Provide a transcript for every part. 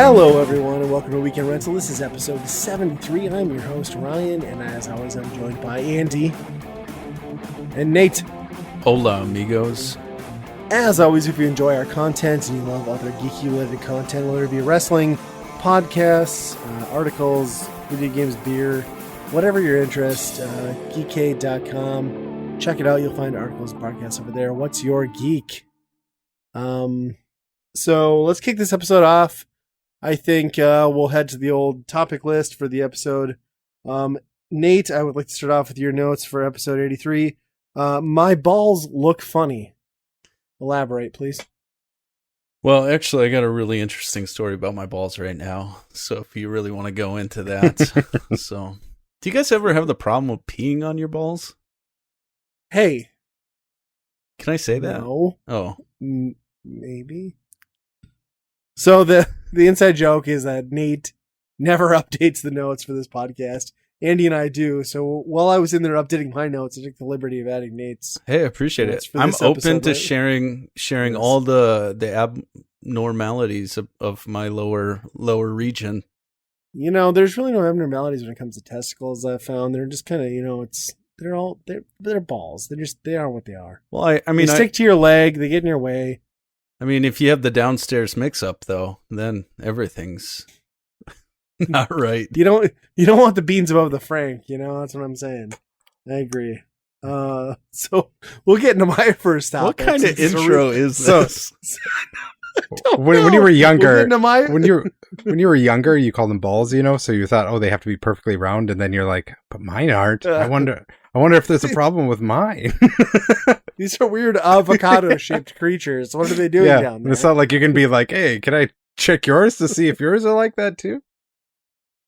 Hello, everyone, and welcome to Weekend Rental. This is episode 73. I'm your host, Ryan, and as always, I'm joined by Andy and Nate. Hola, amigos. As always, if you enjoy our content and you love other geeky-related content, whether it be wrestling, podcasts, articles, video games, beer, whatever your interest, geekade.com. Check it out. You'll find articles and podcasts over there. What's your geek? So let's kick this episode off. I think we'll head to the old topic list for the episode. Nate, I would like to start off with your notes for episode 83. My balls look funny. Elaborate, please. Well, actually, I got a really interesting story about my balls right now. So if you really want to go into that. So, do you guys ever have the problem of peeing on your balls? Hey. Can I say that? No. Oh. Maybe. So the inside joke is that Nate never updates the notes for this podcast. Andy and I do. So while I was in there updating my notes, I took the liberty of adding Nate's. Hey, I appreciate it. I'm open to sharing yes. All the abnormalities of my lower region. You know, there's really no abnormalities when it comes to testicles. I've found they're just kind of, they're balls. They are what they are. Well, I mean, they stick to your leg. They get in your way. I mean, if you have the downstairs mix-up, though, then everything's not right. You don't want the beans above the Frank, that's what I'm saying. I agree. So we'll get into my first topic. What kind of intro is this? When you were younger, when you were younger, you called them balls, so you thought, oh, they have to be perfectly round, and then you're like, but mine aren't. I wonder if there's a problem with mine. These are weird avocado-shaped creatures. What are they doing down there? It's not like you can be like, hey, can I check yours to see if yours are like that too?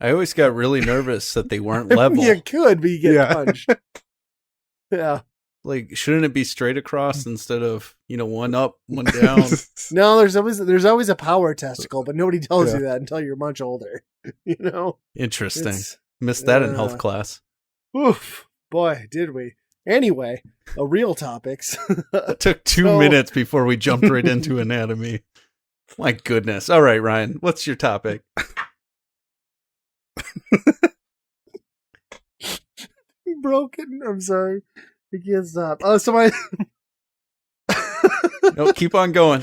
I always got really nervous that they weren't level. You could, but you get punched. Yeah. Like, shouldn't it be straight across instead of, one up, one down? No, there's always a power testicle, but nobody tells you that until you're much older. Interesting. Missed that in health class. Oof. Boy, did we. Anyway, real topics. It took 2 minutes before we jumped right into anatomy. My goodness. All right, Ryan, what's your topic? Broken. I'm sorry. I can't stop. So my no, keep on going.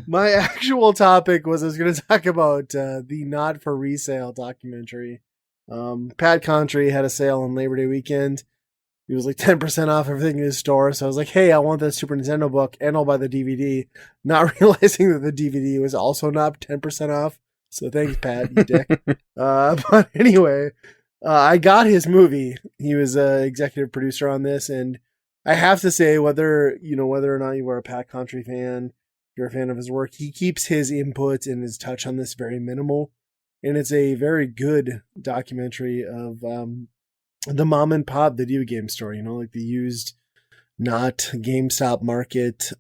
My actual topic was I was going to talk about the Not for Resale documentary. Pat Contry had a sale on Labor Day weekend. It was like 10% off everything in his store. So I was like, hey, I want that Super Nintendo book and I'll buy the DVD. Not realizing that the DVD was also not 10% off. So thanks, Pat, you dick. But anyway, I got his movie. He was an executive producer on this. And I have to say, whether or not you are a Pat Contry fan, you're a fan of his work, he keeps his input and his touch on this very minimal. And it's a very good documentary of the mom and pop video game store, like the used, not GameStop market,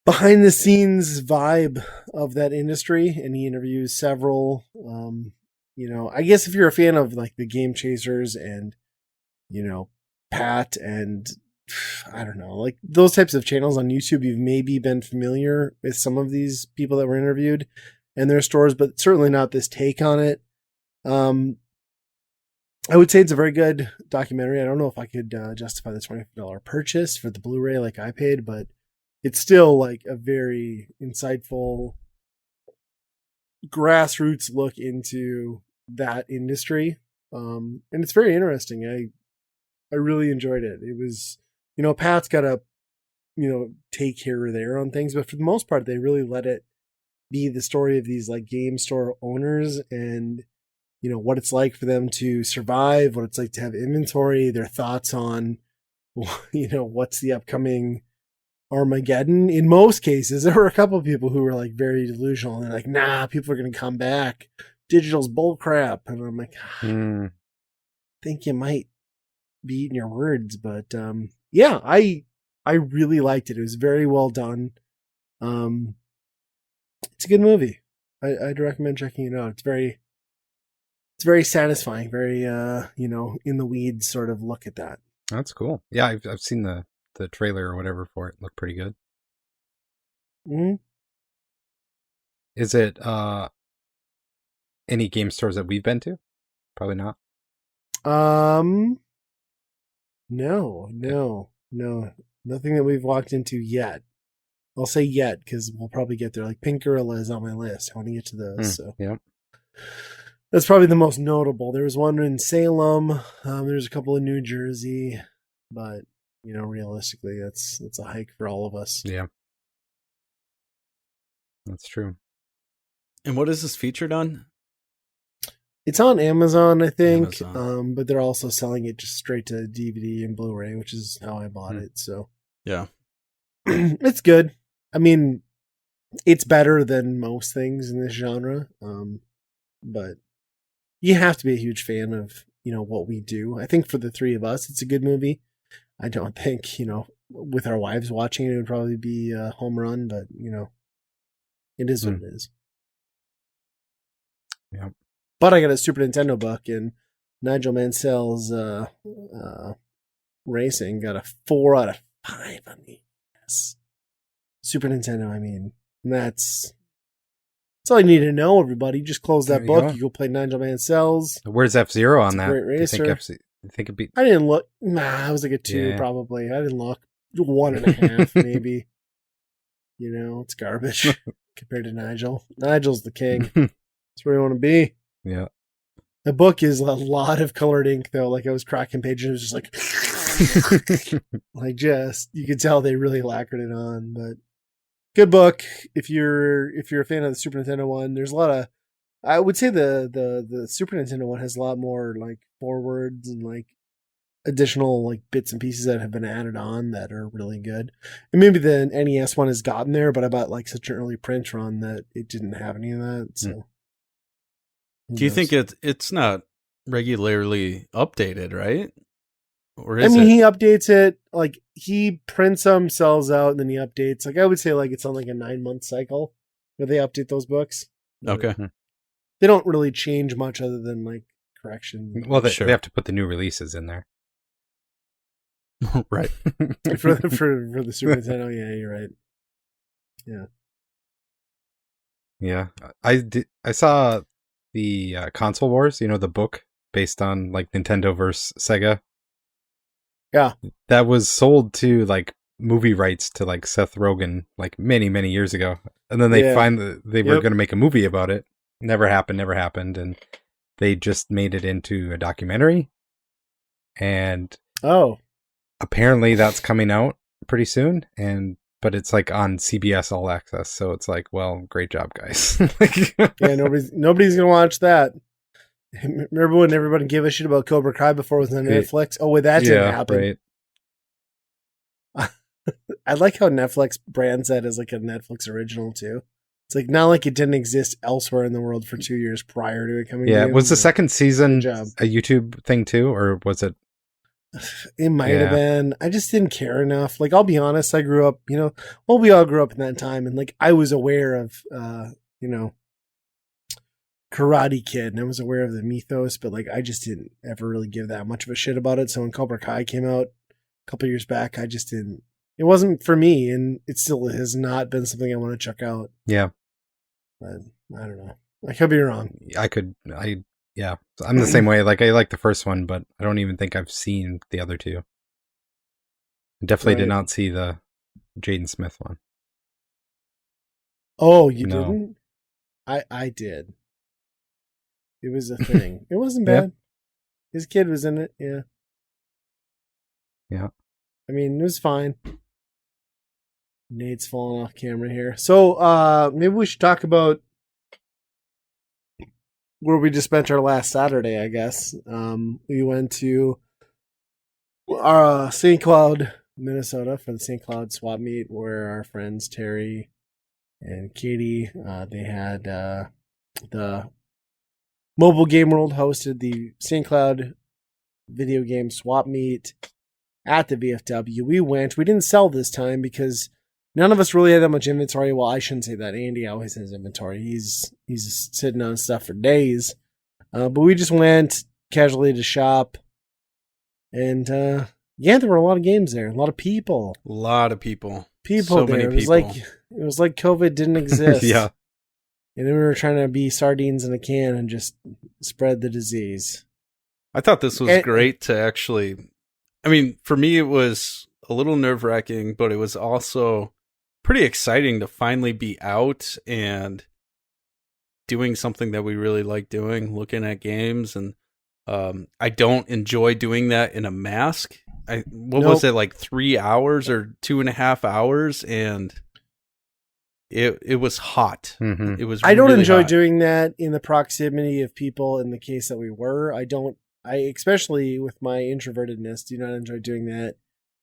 behind the scenes vibe of that industry. And he interviews several, I guess if you're a fan of like the Game Chasers and, Pat and I don't know, like those types of channels on YouTube, you've maybe been familiar with some of these people that were interviewed and their stores, but certainly not this take on it. I would say it's a very good documentary. I don't know if I could justify the $25 purchase for the Blu-ray like I paid, but it's still like a very insightful grassroots look into that industry. And it's very interesting. I really enjoyed it. It was, Pat's got to, take here or there on things, but for the most part, they really let it be the story of these like game store owners and, what it's like for them to survive, what it's like to have inventory, their thoughts on, what's the upcoming Armageddon. In most cases, there were a couple of people who were like very delusional and they're like, nah, people are going to come back. Digital's bull crap. And I'm like, I think you might be eating your words, but yeah, I really liked it. It was very well done. It's a good movie. I'd recommend checking it out. It's very satisfying, very in the weeds sort of look at that. That's cool. Yeah, I've seen the trailer or whatever for it. Looked pretty good. Mm-hmm. Is it any game stores that we've been to? Probably not. No. Nothing that we've walked into yet. I'll say yet because we'll probably get there. Like Pink Gorilla is on my list. I want to get to those. So yeah, that's probably the most notable. There was one in Salem. There's a couple in New Jersey, but realistically, that's a hike for all of us. Yeah, that's true. And what is this featured on? It's on Amazon, I think. But they're also selling it just straight to DVD and Blu-ray, which is how I bought it. So yeah, it's good. I mean, it's better than most things in this genre. But you have to be a huge fan of, what we do. I think for the three of us, it's a good movie. I don't think, with our wives watching it would probably be a home run, but, it is what it is. Yeah. But I got a Super Nintendo book, and Nigel Mansell's Racing got a 4 out of 5 on the Super Nintendo. I mean, that's all you need to know, everybody. Just close that book. You go play Nigel Mansell's. Where's F-Zero on that? Great racer. You think it'd be... I didn't look. Nah, it was like a 2 probably. I didn't look. 1.5 maybe. It's garbage compared to Nigel. Nigel's the king. That's where you want to be. Yeah. The book is a lot of colored ink, though. Like I was cracking pages, it was just like, you could tell they really lacquered it on. But good book if you're a fan of the Super Nintendo one. There's a lot of, I would say the Super Nintendo one has a lot more like forwards and like additional like bits and pieces that have been added on that are really good. And maybe the NES one has gotten there, but I bought like such an early print run that it didn't have any of that. So. Do you think it's not regularly updated, right? Or is he updates it, like he prints them, sells out, and then he updates. Like I would say like it's on like a 9-month cycle where they update those books. Okay. They don't really change much other than like correction. Well, they have to put the new releases in there. Right. for the Super Nintendo, yeah, you're right. Yeah. Yeah. I saw the Console Wars, the book based on like Nintendo versus Sega. Yeah. That was sold to like movie rights to like Seth Rogen like many, many years ago. And then they find that they were going to make a movie about it. Never happened. And they just made it into a documentary. And apparently that's coming out pretty soon. But it's like on CBS All Access, so it's like, well, great job, guys. Yeah, nobody's gonna watch that. Remember when everybody gave a shit about Cobra Kai before it was on Netflix? Oh, wait, that didn't happen. Right. I like how Netflix brands that as like a Netflix original too. It's like not like it didn't exist elsewhere in the world for 2 years prior to it coming. Yeah, was the second season a YouTube thing too, or was it? It might have been. I just didn't care enough. Like, I'll be honest, I grew up, we all grew up in that time, and like I was aware of Karate Kid, and I was aware of the mythos, but like I just didn't ever really give that much of a shit about it. So when Cobra Kai came out a couple years back, I just didn't. It wasn't for me, and it still has not been something I want to check out. Yeah, but I don't know. I could be wrong. Yeah, I'm the same way. Like I like the first one, but I don't even think I've seen the other two. Definitely did not see the Jaden Smith one. Oh, you didn't? I did. It was a thing. It wasn't bad. His kid was in it. Yeah. Yeah. I mean, it was fine. Nate's falling off camera here. So maybe we should talk about where we just spent our last Saturday, I guess. We went to our St. Cloud, Minnesota for the St. Cloud swap meet where our friends Terry and Katie, they had the Mobile Game World hosted the St. Cloud video game swap meet at the VFW. We went. We didn't sell this time because none of us really had that much inventory. Well, I shouldn't say that. Andy always has inventory. He's sitting on stuff for days. But we just went casually to shop. And there were a lot of games there. A lot of people. A lot of people. So there. Many people. It was like COVID didn't exist. Yeah. And then we were trying to be sardines in a can and just spread the disease. I thought this was great to actually, I mean, for me, it was a little nerve-wracking, but it was also pretty exciting to finally be out and doing something that we really like doing, looking at games. And I don't enjoy doing that in a mask. Was it, like 3 hours or 2.5 hours? And it was hot. Mm-hmm. It was. I don't really enjoy hot. doing that in the proximity of people. In the case that we were, I especially with my introvertedness, do not enjoy doing that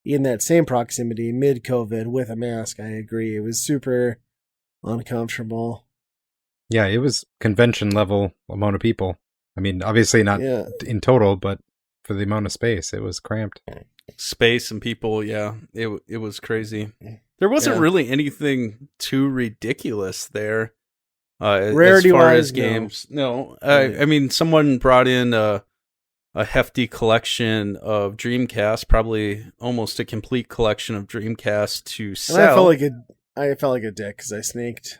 in that same proximity mid-COVID with a mask. I agree. It was super uncomfortable. Yeah, it was convention level amount of people. I mean, obviously not in total, but for the amount of space, it was cramped. Space and people, yeah, it was crazy. There wasn't really anything too ridiculous there. Rarity as far as games, no. I mean, someone brought in a hefty collection of Dreamcast, probably almost a complete collection of Dreamcast to sell. And I felt like a dick because I snaked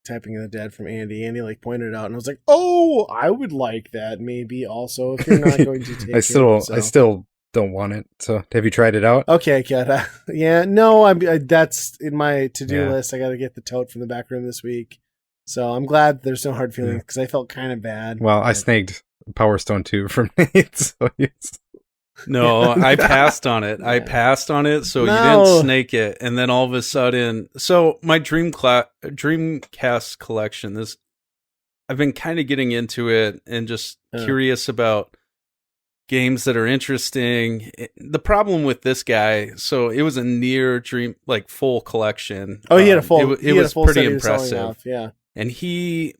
typing in the dad from Andy. Andy like pointed it out, and I was like, "Oh, I would like that. Maybe also if you're not going to take I still don't want it. So have you tried it out? Okay, kid. Yeah, no, that's in my to-do list. I got to get the tote from the back room this week. So I'm glad there's no hard feelings because I felt kind of bad. Well, I snagged Power Stone 2 from Nate. So No, I passed on it. I passed on it, so you didn't snake it. And then all of a sudden, so my Dreamcast collection, I've been kind of getting into it and just curious about games that are interesting. The problem with this guy, so it was a near dream, like full collection. Oh, he had a full. It was pretty impressive. Off, yeah, and the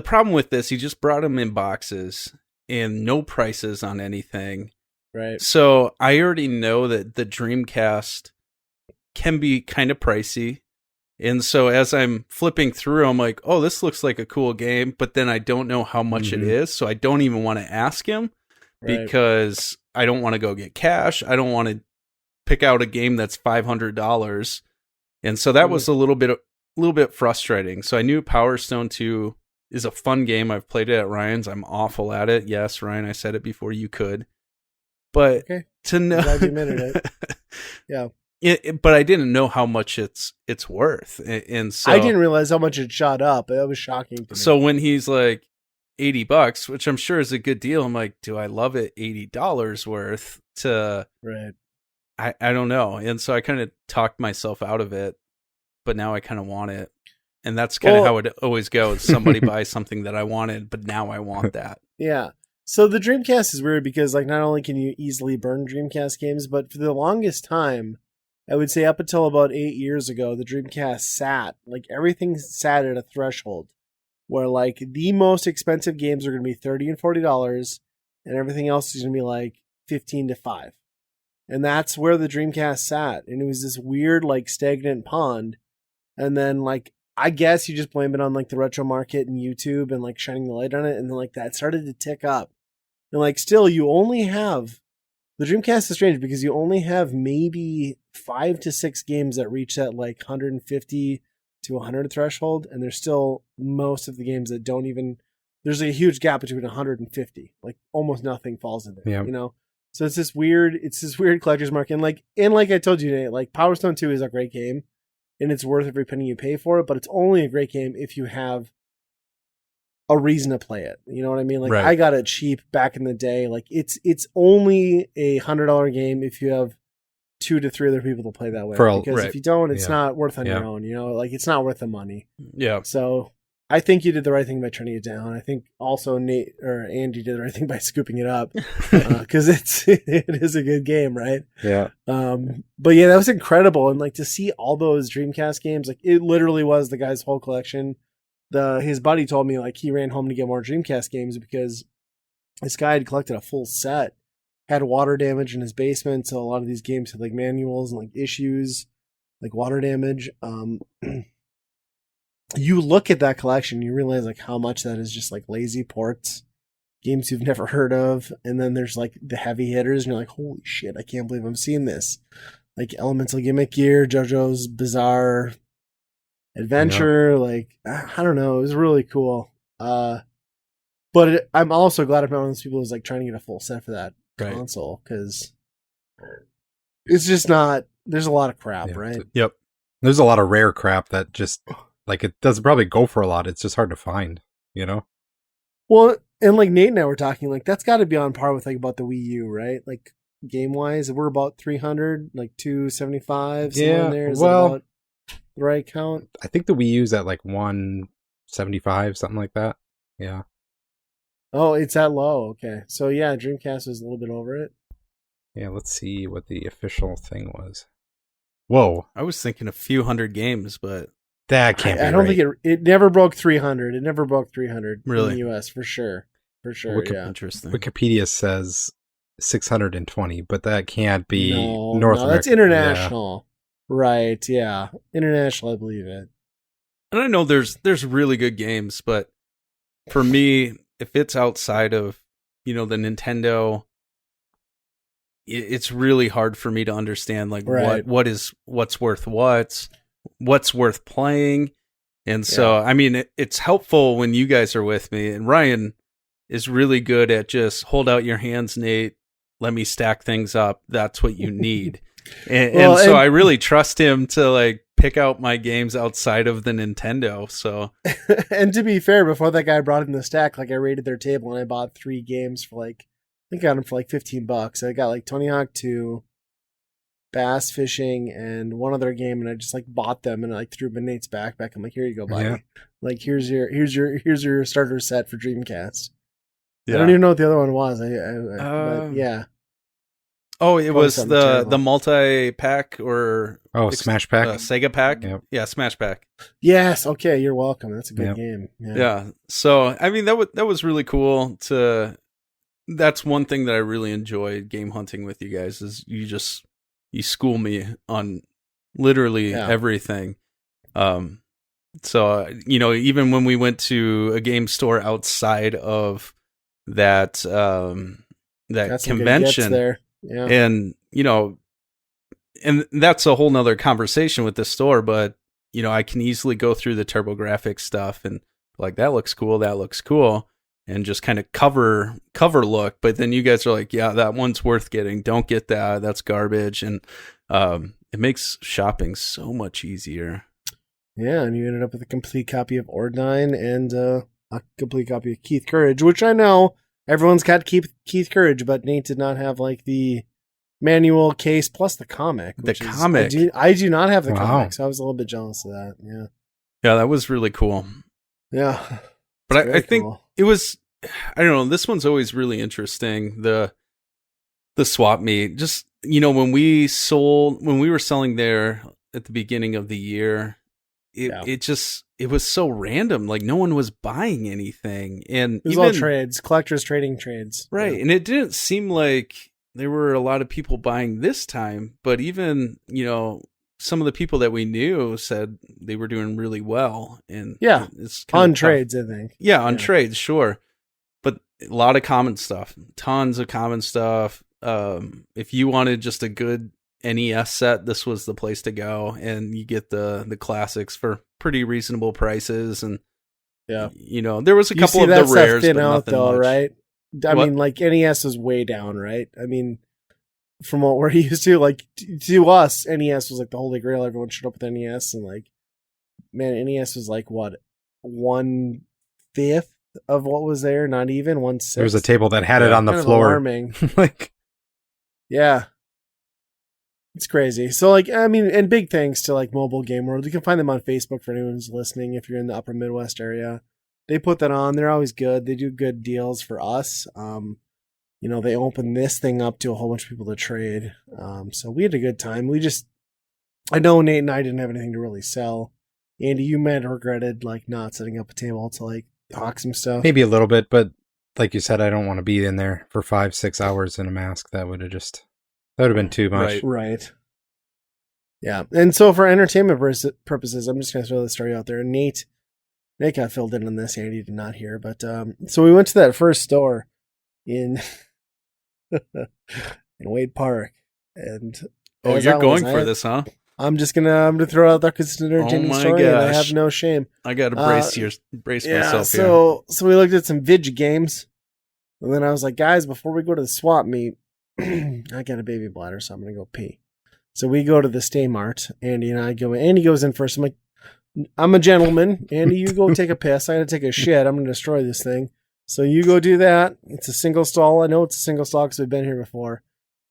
problem with this, he just brought them in boxes and no prices on anything. Right. So I already know that the Dreamcast can be kind of pricey. And so as I'm flipping through, I'm like, oh, this looks like a cool game, but then I don't know how much it is. So I don't even want to ask him. Because I don't want to go get cash. I don't want to pick out a game that's $500. And so that was a little bit frustrating. So I knew Power Stone 2 is a fun game. I've played it at Ryan's. I'm awful at it. Yes, Ryan, I said it before you could. But to know, I'm glad you admitted it. Yeah. But I didn't know how much it's worth. And so I didn't realize how much it shot up. It was shocking to me. So when he's like $80, which I'm sure is a good deal, I'm like, do I love it $80 worth to right? I don't know. And so I kind of talked myself out of it, but now I kind of want it. And that's kind of how it always goes. Somebody buys something that I wanted, but now I want that. Yeah. So the Dreamcast is weird because like not only can you easily burn Dreamcast games, but for the longest time, I would say up until about 8 years ago, the Dreamcast everything sat at a threshold where like the most expensive games are going to be $30 and $40 and everything else is going to be like 15 to 5. And that's where the Dreamcast sat. And it was this weird like stagnant pond. And then like, I guess you just blame it on like the retro market and YouTube and like shining the light on it. And then like that started to tick up. And like still you only have, the Dreamcast is strange because you only have maybe 5 to 6 games that reach that like 150 to 100 threshold, and there's still most of the games that don't even, there's a huge gap between 150, like almost nothing falls in there, you know? So it's this weird collector's market. And like I told you, Nate, like Power Stone 2 is a great game and it's worth every penny you pay for it, but it's only a great game if you have a reason to play it. You know what I mean? Like I got it cheap back in the day. Like it's only a $100 game if you have 2 to 3 other people to play that way. Because if you don't, it's not worth on your own. You know, like it's not worth the money. Yeah. So I think you did the right thing by turning it down. I think also Nate or Andy did the right thing by scooping it up because it is a good game, right? Yeah. But yeah, that was incredible, and like to see all those Dreamcast games, like it literally was the guy's whole collection. His buddy told me like he ran home to get more Dreamcast games because this guy had collected a full set. Had water damage in his basement, so a lot of these games had like manuals and like issues, like water damage. You look at that collection, you realize like how much that is just like lazy ports, games you've never heard of, and then there's like the heavy hitters, and you're like, holy shit, I can't believe I'm seeing this. Like Elemental Gimmick Gear, JoJo's Bizarre adventure. Like, I don't know. It was really cool. But I'm also glad I'm not one of those people who's like trying to get a full set for that console, because it's just not. There's a lot of crap, right? Yep. There's a lot of rare crap that just like it doesn't probably go for a lot. It's just hard to find, you know. Well, and like Nate and I were talking, like that's got to be on par with like about the Wii U, right? Like game wise, we're about 300, like 275. Yeah, there. Is well, that about the right count? I think the Wii U's at like 175, something like that. Yeah. Oh, it's that low. Okay, so yeah, Dreamcast was a little bit over it. Yeah, let's see what the official thing was. Whoa, I was thinking a few hundred games, but that can't be I don't right. think it never broke 300. It never broke 300 really? in the US, for sure. For sure, yeah. Interesting. Wikipedia says 620, but that can't be North America. That's international. Yeah. Right, yeah. International, I believe it. And I know there's really good games, but for me, if it's outside of, the Nintendo, it's really hard for me to understand like what's worth what's worth playing. And so, I mean, it's helpful when you guys are with me, and Ryan is really good at just hold out your hands, Nate, let me stack things up. That's what you need. and so I really trust him to like pick out my games outside of the Nintendo. So, and to be fair, before that guy brought in the stack, like I raided their table and I bought 3 games for like, I think I got them for like $15. I got like Tony Hawk 2, bass fishing, and one other game, and I just like bought them and I like threw them in Nate's backpack. I'm like, here you go, buddy. Yeah. Like here's your starter set for Dreamcast. Yeah. I don't even know what the other one was. But yeah. Oh, it was the multi-pack or Smash Pack, Sega Pack. Yep. Yeah, Smash Pack. Yes. Okay, you're welcome. That's a good game. Yeah. So I mean that was really cool to. That's one thing that I really enjoyed game hunting with you guys is you school me on literally everything. So even when we went to a game store outside of that convention there. Yeah. And and that's a whole nother conversation with the store, but I can easily go through the TurboGrafx stuff and like that looks cool and just kind of cover look, but then you guys are like, yeah, that one's worth getting, don't get that's garbage, and it makes shopping so much easier. Yeah, and you ended up with a complete copy of Ord9 and a complete copy of Keith Courage, which I know everyone's got Keith Courage, but Nate did not have like the manual case plus the comic. I do not have the comic, so I was a little bit jealous of that. Yeah. Yeah, that was really cool. Yeah. But I think it was, I don't know, this one's always really interesting. The swap meet, just, when we were selling there at the beginning of the year, it was so random. Like no one was buying anything, and it was all trades, collectors trading trades, right? Yeah. And it didn't seem like there were a lot of people buying this time. But even some of the people that we knew said they were doing really well, and it's on trades, I think. Yeah, on trades, sure. But a lot of common stuff, tons of common stuff. If you wanted just a good NES set, this was the place to go, and you get the classics for pretty reasonable prices. And there was a couple of the rares, but nothing much. Right? I mean, like NES was way down, right? I mean, from what we're used to, like to us, NES was like the holy grail. Everyone showed up with NES, and like, man, NES was like what 1/5 of what was there, not even 1/6. There was a table that had it on the floor. Alarming. Yeah. It's crazy. So, like, I mean, and big thanks to, like, Mobile Game World. You can find them on Facebook for anyone who's listening if you're in the upper Midwest area. They put that on. They're always good. They do good deals for us. They open this thing up to a whole bunch of people to trade. So we had a good time. I know Nate and I didn't have anything to really sell. Andy, you might have regretted, like, not setting up a table to, like, hawk some stuff. Maybe a little bit, but like you said, I don't want to be in there for 5-6 hours in a mask. That would have been too much. Right. Yeah. And so for entertainment purposes, I'm just going to throw the story out there. Nate got filled in on this. Andy did not hear. But so we went to that first store in Wade Park. And you're going for this, huh? I'm gonna throw out there because it's an entertaining story, and I have no shame. I got to brace myself so we looked at some video games, and then I was like, guys, before we go to the swap meet, I got a baby bladder, so I'm gonna go pee. So we go to the Stay Mart. Andy and I go. Andy goes in first. I'm like, I'm a gentleman. Andy, you go take a piss. I got to take a shit. I'm gonna destroy this thing. So you go do that. It's a single stall. I know it's a single stall because we've been here before.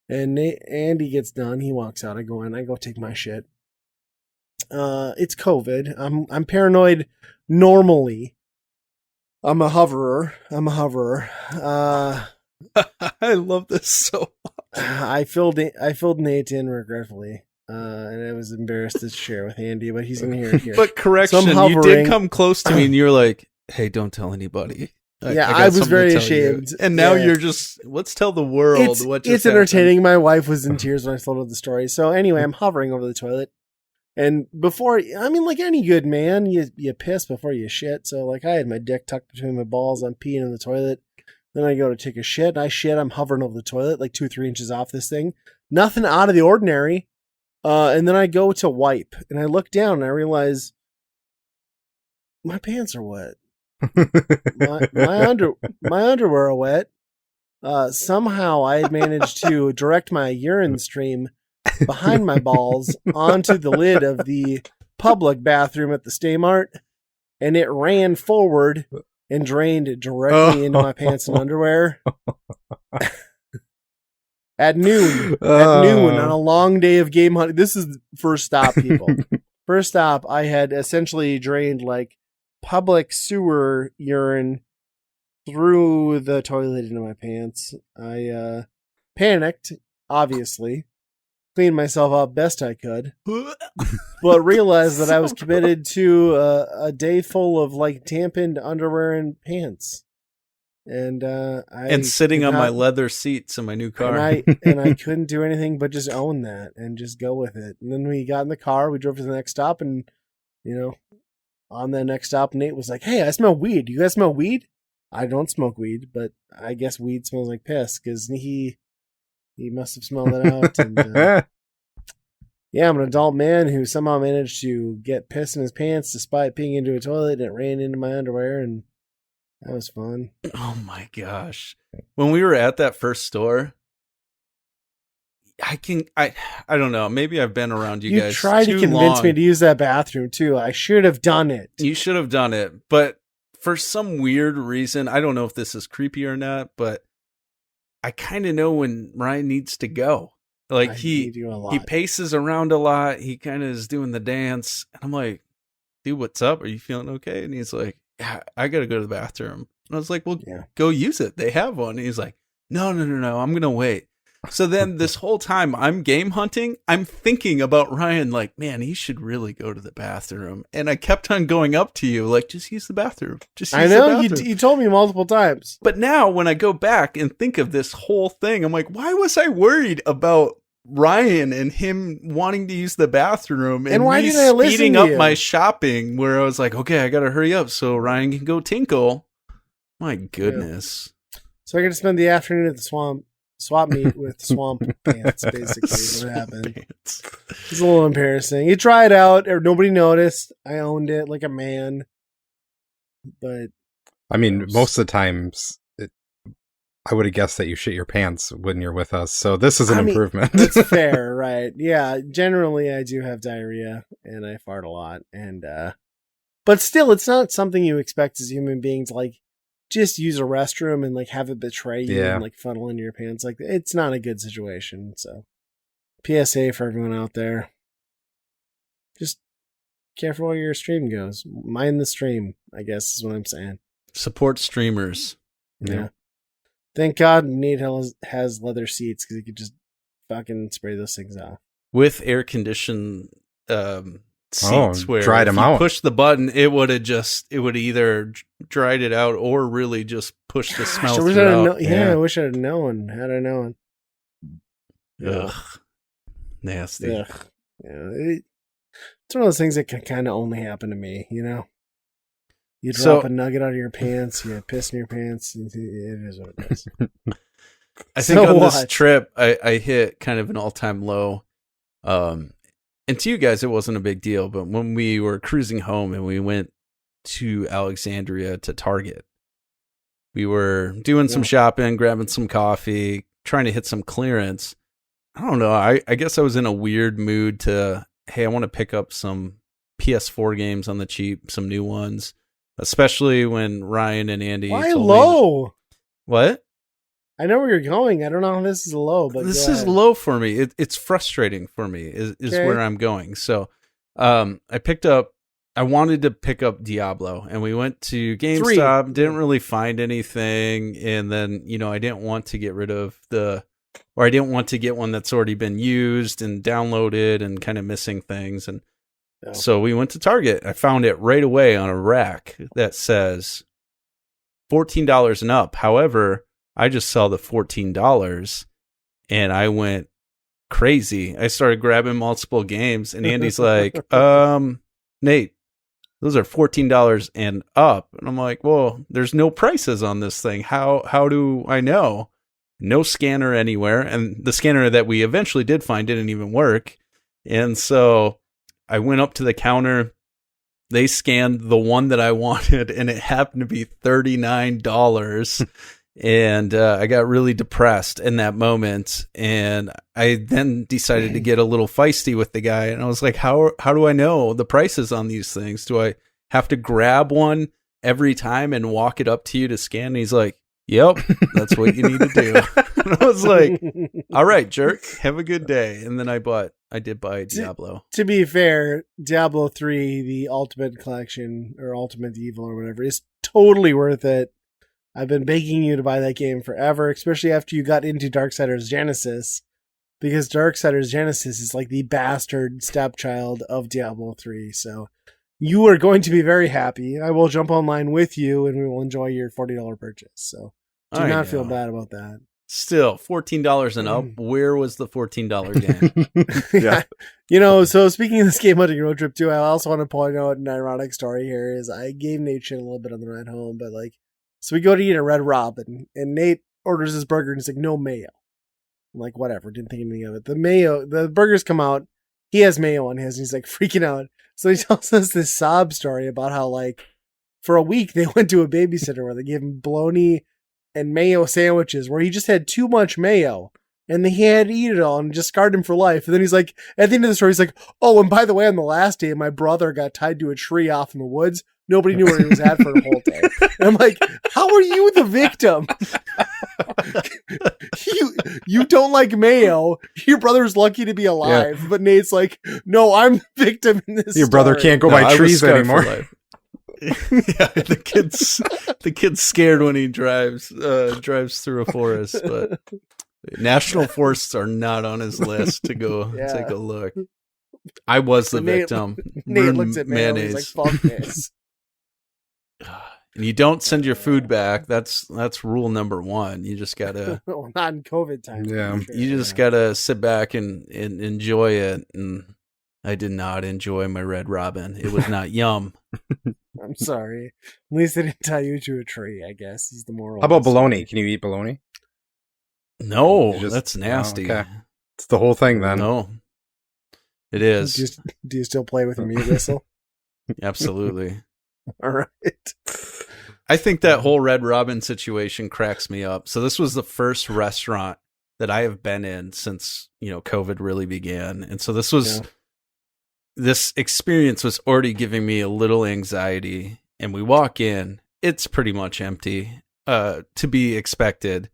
And Andy gets done. He walks out. I go in. I go take my shit. It's COVID. I'm paranoid normally. I'm a hoverer. I love this so much. I filled Nate in regretfully. And I was embarrassed to share with Andy, but he's going to hear it here. But correction, so you did come close to me and you're like, hey, don't tell anybody. I was very ashamed. And now you're just, let's tell the world what just It's entertaining. My wife was in tears when I told her the story. So anyway, I'm hovering over the toilet. And like any good man, you piss before you shit. So like I had my dick tucked between my balls. I'm peeing in the toilet. Then I go to take a shit. I shit. I'm hovering over the toilet, like 2-3 inches off this thing. Nothing out of the ordinary. And then I go to wipe. And I look down and I realize my pants are wet. my underwear are wet. Somehow I had managed to direct my urine stream behind my balls onto the lid of the public bathroom at the Stay Mart, and it ran forward and drained directly into my pants and underwear. At noon on a long day of game hunting. This is the first stop, people. First stop, I had essentially drained like public sewer urine through the toilet into my pants. I panicked, obviously, cleaned myself up best I could, but realized that I was committed to a day full of like dampened underwear and pants. And sitting on my leather seats in my new car. And I couldn't do anything but just own that and just go with it. And then we got in the car, we drove to the next stop, and on the next stop, Nate was like, "Hey, I smell weed. You guys smell weed?" I don't smoke weed, but I guess weed smells like piss because he must have smelled it out. And, I'm an adult man who somehow managed to get piss in his pants despite peeing into a toilet, and it ran into my underwear, and that was fun. Oh my gosh. When we were at that first store, I don't know. Maybe I've been around you guys. You tried to convince me to use that bathroom too. I should have done it. You should have done it. But for some weird reason, I don't know if this is creepy or not, but I kind of know when Ryan needs to go. Like he paces around a lot. He kind of is doing the dance. And I'm like, dude, what's up? Are you feeling okay? And he's like, yeah, I got to go to the bathroom. And I was like, well, go use it. They have one. And he's like, no, I'm going to wait. So then this whole time I'm game hunting, I'm thinking about Ryan like, man, he should really go to the bathroom. And I kept on going up to you like, just use the bathroom. I know, you told me multiple times. But now when I go back and think of this whole thing, I'm like, why was I worried about Ryan and him wanting to use the bathroom and why me didn't I listen speeding to up you? my shopping where I was like, okay, I got to hurry up so Ryan can go tinkle. My goodness. So I got to spend the afternoon at the swap meet with swamp pants, basically. What happened? It's a little embarrassing. You try it out, or nobody noticed. I owned it like a man. But I mean, most of the times, I would have guessed that you shit your pants when you're with us. So this is an improvement. It's fair, right? Yeah, generally I do have diarrhea and I fart a lot, and but still, it's not something you expect as human beings. Like, just use a restroom and like have it betray you and like funnel into your pants. Like, it's not a good situation. So, PSA for everyone out there: just careful where your stream goes. Mind the stream, I guess is what I'm saying. Support streamers. Yeah. Thank God Nate has leather seats because he could just fucking spray those things off. With air conditioned seats where dried if them you out. push the button, it would either dried it out or really just pushed the smell throughout. I wish I had known. Had I known. Ugh. Nasty. Ugh. Yeah, it's one of those things that can kind of only happen to me, you know? You drop a nugget out of your pants, you piss in your pants, and it is what it is. I think on this trip, I hit kind of an all-time low. And and to you guys, it wasn't a big deal, but when we were cruising home and we went to Alexandria to Target, we were doing some shopping, grabbing some coffee, trying to hit some clearance. I don't know. I guess I was in a weird mood to, hey, I want to pick up some PS4 games on the cheap, some new ones, especially when Ryan and Andy. Why low? What? I know where you're going. I don't know how this is low, but this is low for me. It's frustrating for me is where I'm going. So I wanted to pick up Diablo, and we went to GameStop, 3. Didn't really find anything. And then, I didn't want to get rid of I didn't want to get one that's already been used and downloaded and kind of missing things. And so we went to Target. I found it right away on a rack that says $14 and up. However, I just saw the $14 and I went crazy. I started grabbing multiple games, and Andy's like, Nate, those are $14 and up. And I'm like, well, there's no prices on this thing. How do I know? No scanner anywhere. And the scanner that we eventually did find didn't even work. And so I went up to the counter. They scanned the one that I wanted, and it happened to be $39. And I got really depressed in that moment. And I then decided to get a little feisty with the guy. And I was like, how do I know the prices on these things? Do I have to grab one every time and walk it up to you to scan? And he's like, yep, that's what you need to do. And I was like, all right, jerk, have a good day. And then I did buy Diablo. To be fair, Diablo 3, the Ultimate Collection or Ultimate Evil or whatever, is totally worth it. I've been begging you to buy that game forever, especially after you got into Darksiders Genesis, because Darksiders Genesis is like the bastard stepchild of Diablo 3. So you are going to be very happy. I will jump online with you and we will enjoy your $40 purchase. So do not feel bad about that. Still, $14 and up. Where was the $14 game? Yeah. So speaking of this Game Hunting Road Trip too, I also want to point out an ironic story here is I gave Nate shit a little bit on the ride home, but so we go to eat at Red Robin, and Nate orders his burger, and he's like, no mayo. I'm like, whatever, didn't think anything of it. The burgers come out, he has mayo on his, and he's like freaking out. So he tells us this sob story about how, for a week, they went to a babysitter where they gave him bologna and mayo sandwiches, where he just had too much mayo, and he had to eat it all, and just scarred him for life. And then he's like, at the end of the story, he's like, oh, and by the way, on the last day, my brother got tied to a tree off in the woods. Nobody knew where he was at for the whole day. And I'm like, how are you the victim? you don't like mayo. Your brother's lucky to be alive. Yeah. But Nate's like, no, I'm the victim in this Your brother can't go by trees anymore. Yeah, the kid's scared when he drives through a forest, but national forests are not on his list to go take a look. I was the victim. Nate looks at mayonnaise. He's like, fuck this. And you don't send your food back. That's rule number 1. You just gotta not in COVID time. Yeah, sure. You just gotta sit back and enjoy it. And I did not enjoy my Red Robin. It was not yum. I'm sorry. At least they didn't tie you to a tree, I guess, is the moral. How about bologna? Can you eat bologna? No, that's nasty. Oh, okay. It's the whole thing then. No, it is. Do you still play with a mute whistle? Absolutely. All right. I think that whole Red Robin situation cracks me up. So this was the first restaurant that I have been in since, COVID really began. And so this experience was already giving me a little anxiety. And we walk in, it's pretty much empty, to be expected.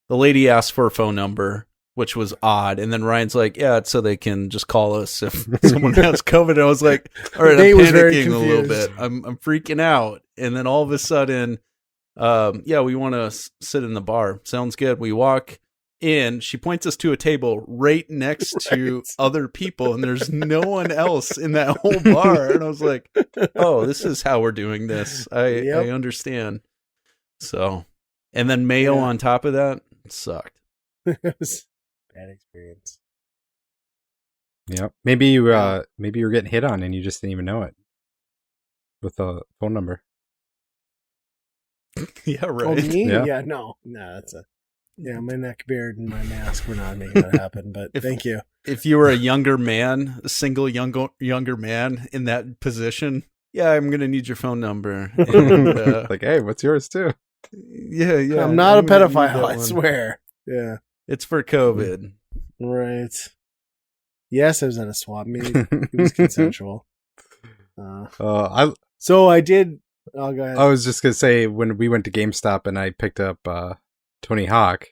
The lady asked for a phone number, which was odd. And then Ryan's like, yeah, it's so they can just call us if someone has COVID. And I was like, all right, I'm panicking a little bit. I'm freaking out. And then all of a sudden, we want to sit in the bar. Sounds good. We walk in. She points us to a table right next to other people. And there's no one else in that whole bar. And I was like, oh, this is how we're doing this. I understand. So, and then mayo on top of that sucked. Bad experience. Yep. Maybe you were getting hit on and you just didn't even know it with a phone number. Yeah, right. Oh, me? Yeah. Yeah, no, that's Yeah, my neck beard and my mask were not making that happen, but thank you. If you were a younger man, a single younger man in that position, yeah, I'm going to need your phone number. And, like, hey, what's yours too? Yeah. I'm not a pedophile, I swear. Yeah. It's for COVID. Right. Yes, I was at a swap meet. It was consensual. So I did. Oh, go ahead. I was just gonna say when we went to GameStop and I picked up Tony Hawk.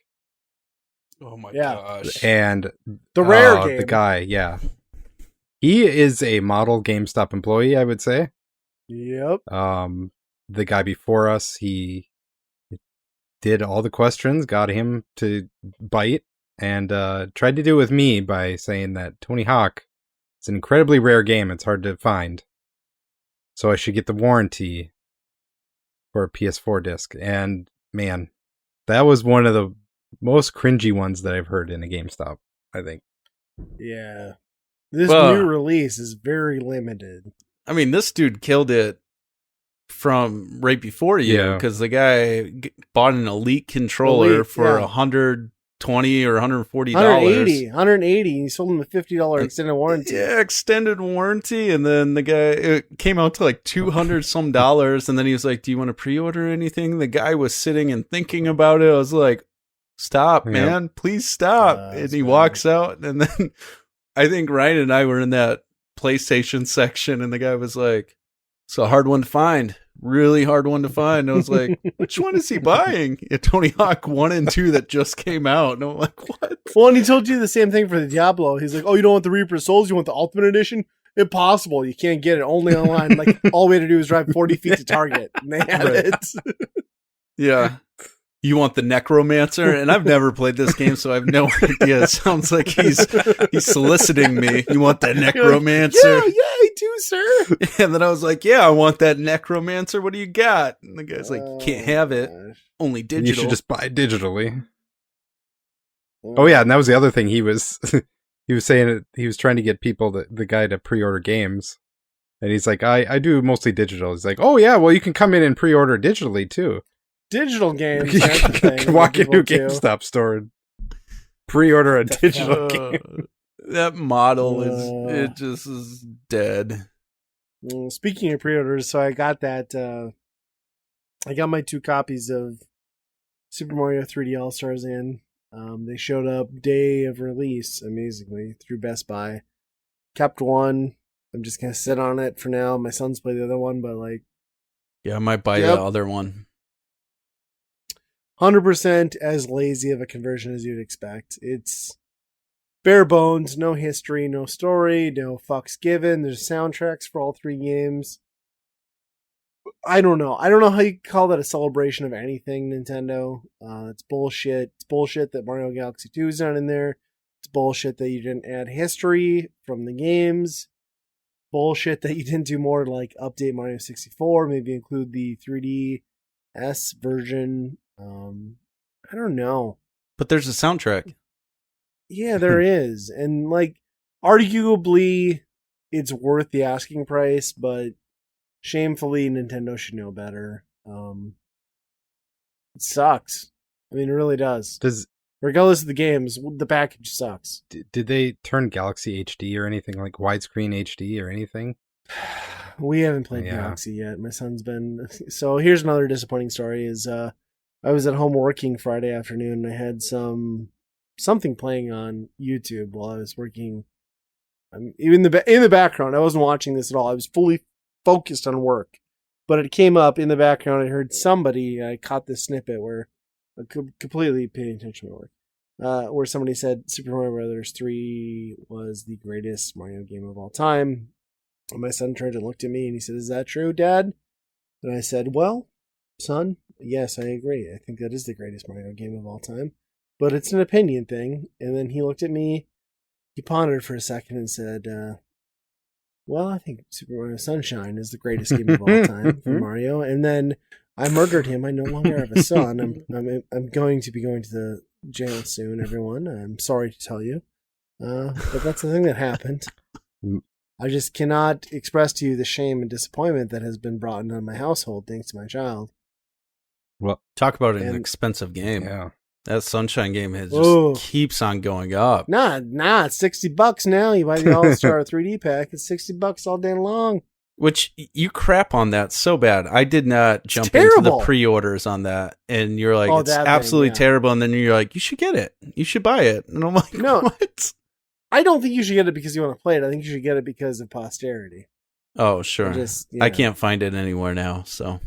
Oh my gosh! And the rare game. The guy, yeah, he is a model GameStop employee, I would say. Yep. The guy before us, he did all the questions, got him to bite, and tried to do it with me by saying that Tony Hawk is an incredibly rare game. It's hard to find, so I should get the warranty for a PS4 disc. And man, that was one of the most cringy ones that I've heard in a GameStop, I think. Yeah. This new release is very limited. I mean, this dude killed it from right before you, because the guy bought an Elite controller for $120 or $140. $180. He sold him a $50 extended warranty. Yeah, extended warranty. And then the guy, it came out to like $200 some dollars. And then he was like, do you want to pre-order anything? The guy was sitting and thinking about it. I was like, stop, man, please stop. And he walks out. And then I think Ryan and I were in that PlayStation section, and the guy was like, it's a hard one to find. Really hard one to find. And I was like, which one is he buying? Tony Hawk 1 and 2 that just came out. And I'm like, what? Well, and he told you the same thing for the Diablo. He's like, oh, you don't want the Reaper of Souls? You want the Ultimate Edition? Impossible. You can't get it. Only online. Like, all we had to do was drive 40 feet to Target. And they had it. Yeah. You want the Necromancer? And I've never played this game, so I have no idea. It sounds like he's soliciting me. You want that Necromancer? Like, yeah, I do, sir. And then I was like, yeah, I want that Necromancer. What do you got? And the guy's like, you can't have it. Only digital. You should just buy it digitally. Oh yeah, and that was the other thing. He was he was saying he was trying to get people, the guy, to pre-order games. And he's like, I do mostly digital. He's like, oh yeah, well you can come in and pre-order digitally too. Digital games. You can walk into a GameStop store and pre-order a digital game. That model it just is dead. Speaking of pre-orders, so I got that. I got my 2 copies of Super Mario 3D All-Stars in. They showed up day of release, amazingly, through Best Buy. Kept one. I'm just gonna sit on it for now. My son's played the other one, but like, yeah, I might buy the other one. 100% as lazy of a conversion as you'd expect. It's bare bones, no history, no story, no fucks given. There's soundtracks for all 3 games. I don't know how you call that a celebration of anything, Nintendo. It's bullshit. It's bullshit that Mario Galaxy 2 is not in there. It's bullshit that you didn't add history from the games. Bullshit that you didn't do more to like update Mario 64, maybe include the 3DS version. I don't know. But there's a soundtrack. Yeah, there is. And like, arguably it's worth the asking price, but shamefully Nintendo should know better. It sucks. I mean, it really does. Regardless of the games, the package sucks. Did they turn Galaxy HD or anything, like widescreen HD or anything? We haven't played Galaxy yet. My son's been... So here's another disappointing story is I was at home working Friday afternoon and I had something playing on YouTube while I was working. Even in the background, I wasn't watching this at all. I was fully focused on work. But it came up in the background. I heard somebody, I caught this snippet where I completely paying attention to work. Where somebody said Super Mario Brothers 3 was the greatest Mario game of all time. And my son turned and looked at me and he said, is that true, Dad? And I said, well, son, yes, I agree. I think that is the greatest Mario game of all time. But it's an opinion thing. And then he looked at me, he pondered for a second and said, well, I think Super Mario Sunshine is the greatest game of all time for Mario. And then I murdered him. I no longer have a son. I'm going to be going to the jail soon, everyone. I'm sorry to tell you. But that's the thing that happened. I just cannot express to you the shame and disappointment that has been brought into my household thanks to my child. Well, talk about an expensive game. Yeah. That Sunshine game just keeps on going up. Nah, it's $60 now. You buy the All-Star 3D pack, it's $60 all day long. Which you crap on that so bad. I did not jump into the pre-orders on that, and you're like, it's absolutely terrible. And then you're like, you should get it. You should buy it. And I'm like, no, what? I don't think you should get it because you want to play it. I think you should get it because of posterity. Oh, sure. I can't find it anywhere now, so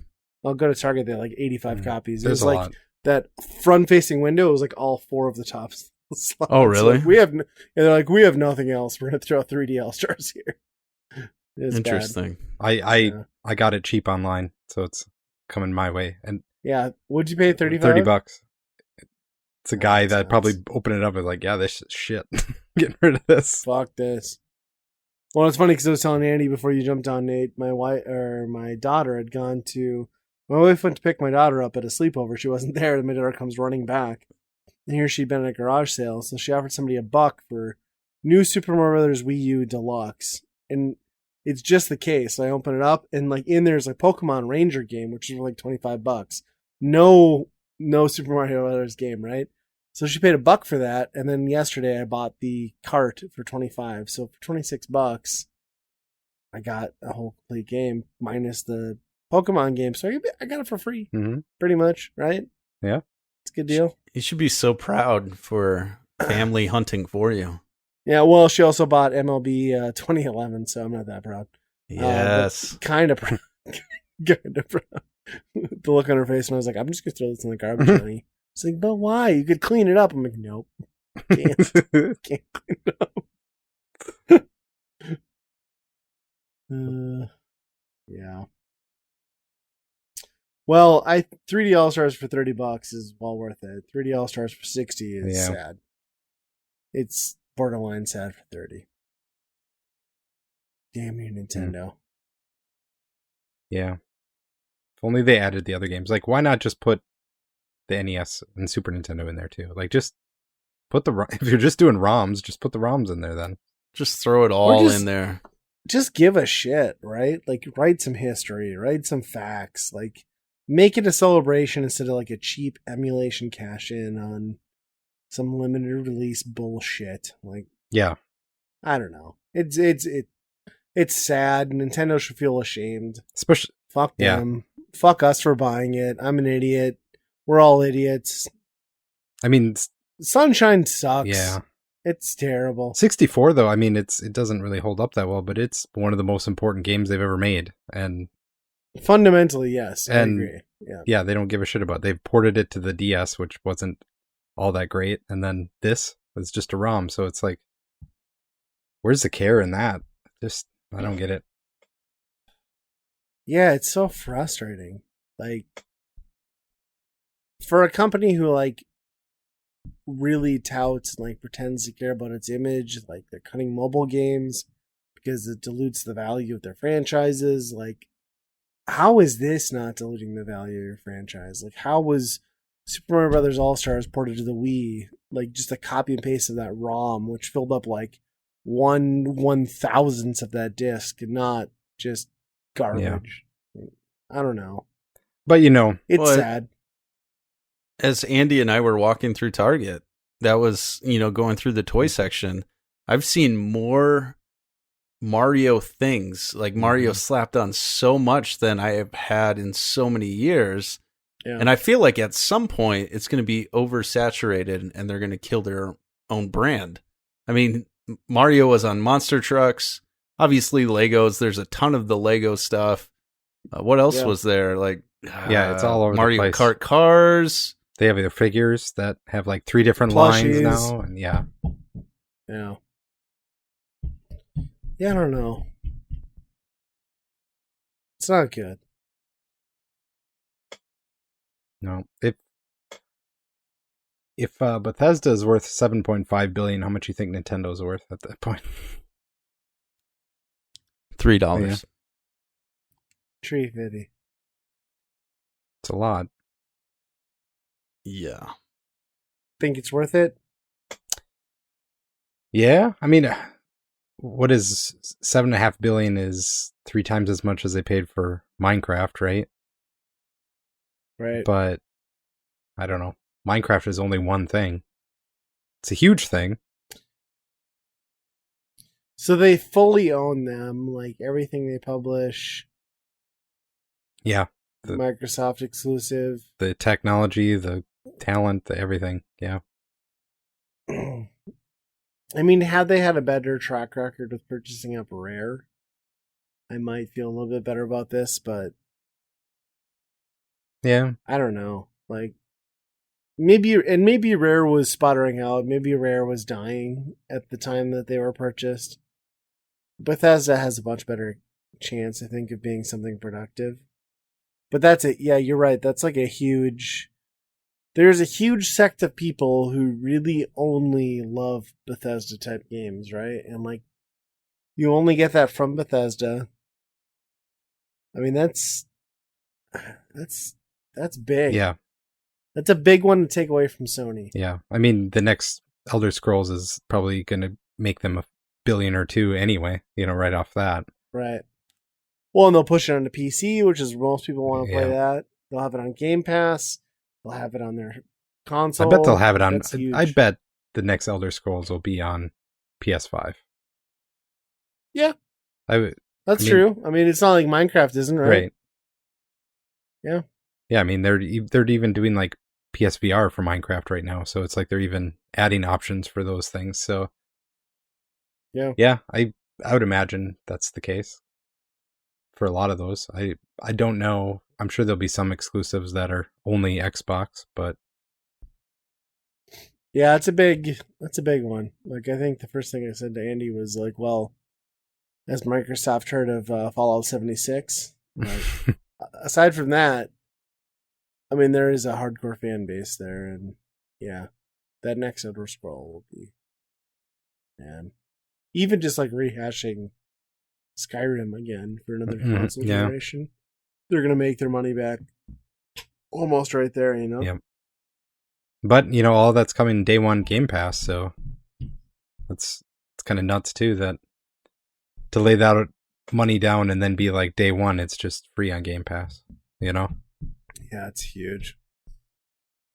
I'll go to Target. They have like 85 copies. There's it was like lot. That front-facing window. It was like all 4 of the top slots. Oh, really? Like, they're like, we have nothing else. We're gonna throw 3D All-Stars here. Interesting. I got it cheap online, so it's coming my way. And yeah, what'd you pay? $30. It's a guy that probably opened it up and was like, yeah, this is shit. Getting rid of this. Fuck this. Well, it's funny because I was telling Andy before you jumped on, Nate, my daughter had gone to. My wife went to pick my daughter up at a sleepover. She wasn't there. And my daughter comes running back, and here she'd been at a garage sale, so she offered somebody $1 for new Super Mario Brothers Wii U Deluxe, and it's just the case. I open it up, and like in there's a Pokemon Ranger game, which is like $25. No Super Mario Brothers game, right? So she paid $1 for that, and then yesterday I bought the cart for $25. So for $26, I got a whole complete game minus the Pokemon game. So I got it for free, pretty much, right? Yeah, it's a good deal. You should be so proud for family hunting for you. Yeah, well, she also bought MLB 2011, so I'm not that proud. Yes. Kind of proud. Kind of proud. The look on her face, and I was like, I'm just going to throw this in the garbage, honey. She's like, but why? You could clean it up. I'm like, nope. Can't clean it up. Yeah. Well, 3D All-Stars for $30 is well worth it. 3D All-Stars for $60 is sad. It's borderline sad for $30. Damn you, Nintendo. Yeah. If only they added the other games. Like, why not just put the NES and Super Nintendo in there too? Like, just put if you're just doing ROMs, just put the ROMs in there then. Just throw it all in there. Just give a shit, right? Like, write some history, write some facts. Like, make it a celebration instead of like a cheap emulation cash-in on some limited release bullshit. Like, yeah, I don't know. It's sad. Nintendo should feel ashamed. Especially, fuck them. Fuck us for buying it. I'm an idiot. We're all idiots. I mean, Sunshine sucks. Yeah, it's terrible. 64 though. I mean, it doesn't really hold up that well, but it's one of the most important games they've ever made, and fundamentally, yes, I agree. Yeah, they don't give a shit about it. They've ported it to the DS, which wasn't all that great, and then this was just a ROM, so it's like, where's the care in that? I don't get it. Yeah, it's so frustrating. Like, for a company who like really touts and like pretends to care about its image, like they're cutting mobile games because it dilutes the value of their franchises. Like, how is this not diluting the value of your franchise? Like, how was Super Mario Brothers All-Stars ported to the Wii like just a copy and paste of that ROM, which filled up like 1/1000th of that disc, and not just garbage? Yeah. I don't know, but you know, it's sad. As Andy and I were walking through Target, that was, going through the toy section, I've seen more Mario things, like Mario slapped on so much than I have had in so many years. Yeah. And I feel like at some point it's going to be oversaturated and they're going to kill their own brand. I mean, Mario was on monster trucks, obviously Legos. There's a ton of the Lego stuff. What else was there? Like, it's all over Mario the place. Kart cars. They have the figures that have like 3 different lines now, and yeah, I don't know. It's not good. No, if Bethesda is worth $7.5 billion, how much do you think Nintendo's worth at that point? $3. Yeah. $3.50. It's a lot. Yeah. Think it's worth it? Yeah, I mean, what is $7.5 billion is 3 times as much as they paid for Minecraft, right? Right. But I don't know. Minecraft is only one thing. It's a huge thing. So they fully own them, like everything they publish. Yeah. Microsoft exclusive. The technology, the talent, the everything. Yeah. I mean, had they had a better track record with purchasing up Rare, I might feel a little bit better about this, but yeah, I don't know. Like, maybe Rare was sputtering out. Maybe Rare was dying at the time that they were purchased. Bethesda has a much better chance, I think, of being something productive. But that's it. Yeah, you're right. That's like there's a huge sect of people who really only love Bethesda type games, right? And like, you only get that from Bethesda. I mean, that's big. Yeah. That's a big one to take away from Sony. Yeah. I mean, the next Elder Scrolls is probably going to make them $1 billion or $2 billion anyway, right off that. Right. Well, and they'll push it onto PC, which is most people want to play that. They'll have it on Game Pass. They'll have it on their console. I bet they'll have it on. I bet the next Elder Scrolls will be on PS5. Yeah. That's true. I mean, it's not like Minecraft isn't, right? Yeah. Yeah, I mean, they're even doing like PSVR for Minecraft right now, so it's like they're even adding options for those things. So yeah, I would imagine that's the case for a lot of those. I don't know. I'm sure there'll be some exclusives that are only Xbox, but yeah, that's a big one. Like, I think the first thing I said to Andy was like, well, has Microsoft heard of Fallout 76? Like, aside from that, I mean, there is a hardcore fan base there, and yeah, that next Elder Scroll will be, man, even just like rehashing Skyrim again for another console generation, they're gonna make their money back almost right there, Yep. But all that's coming day one Game Pass, so it's kind of nuts too that to lay that money down and then be like day one, it's just free on Game Pass. Yeah, it's huge.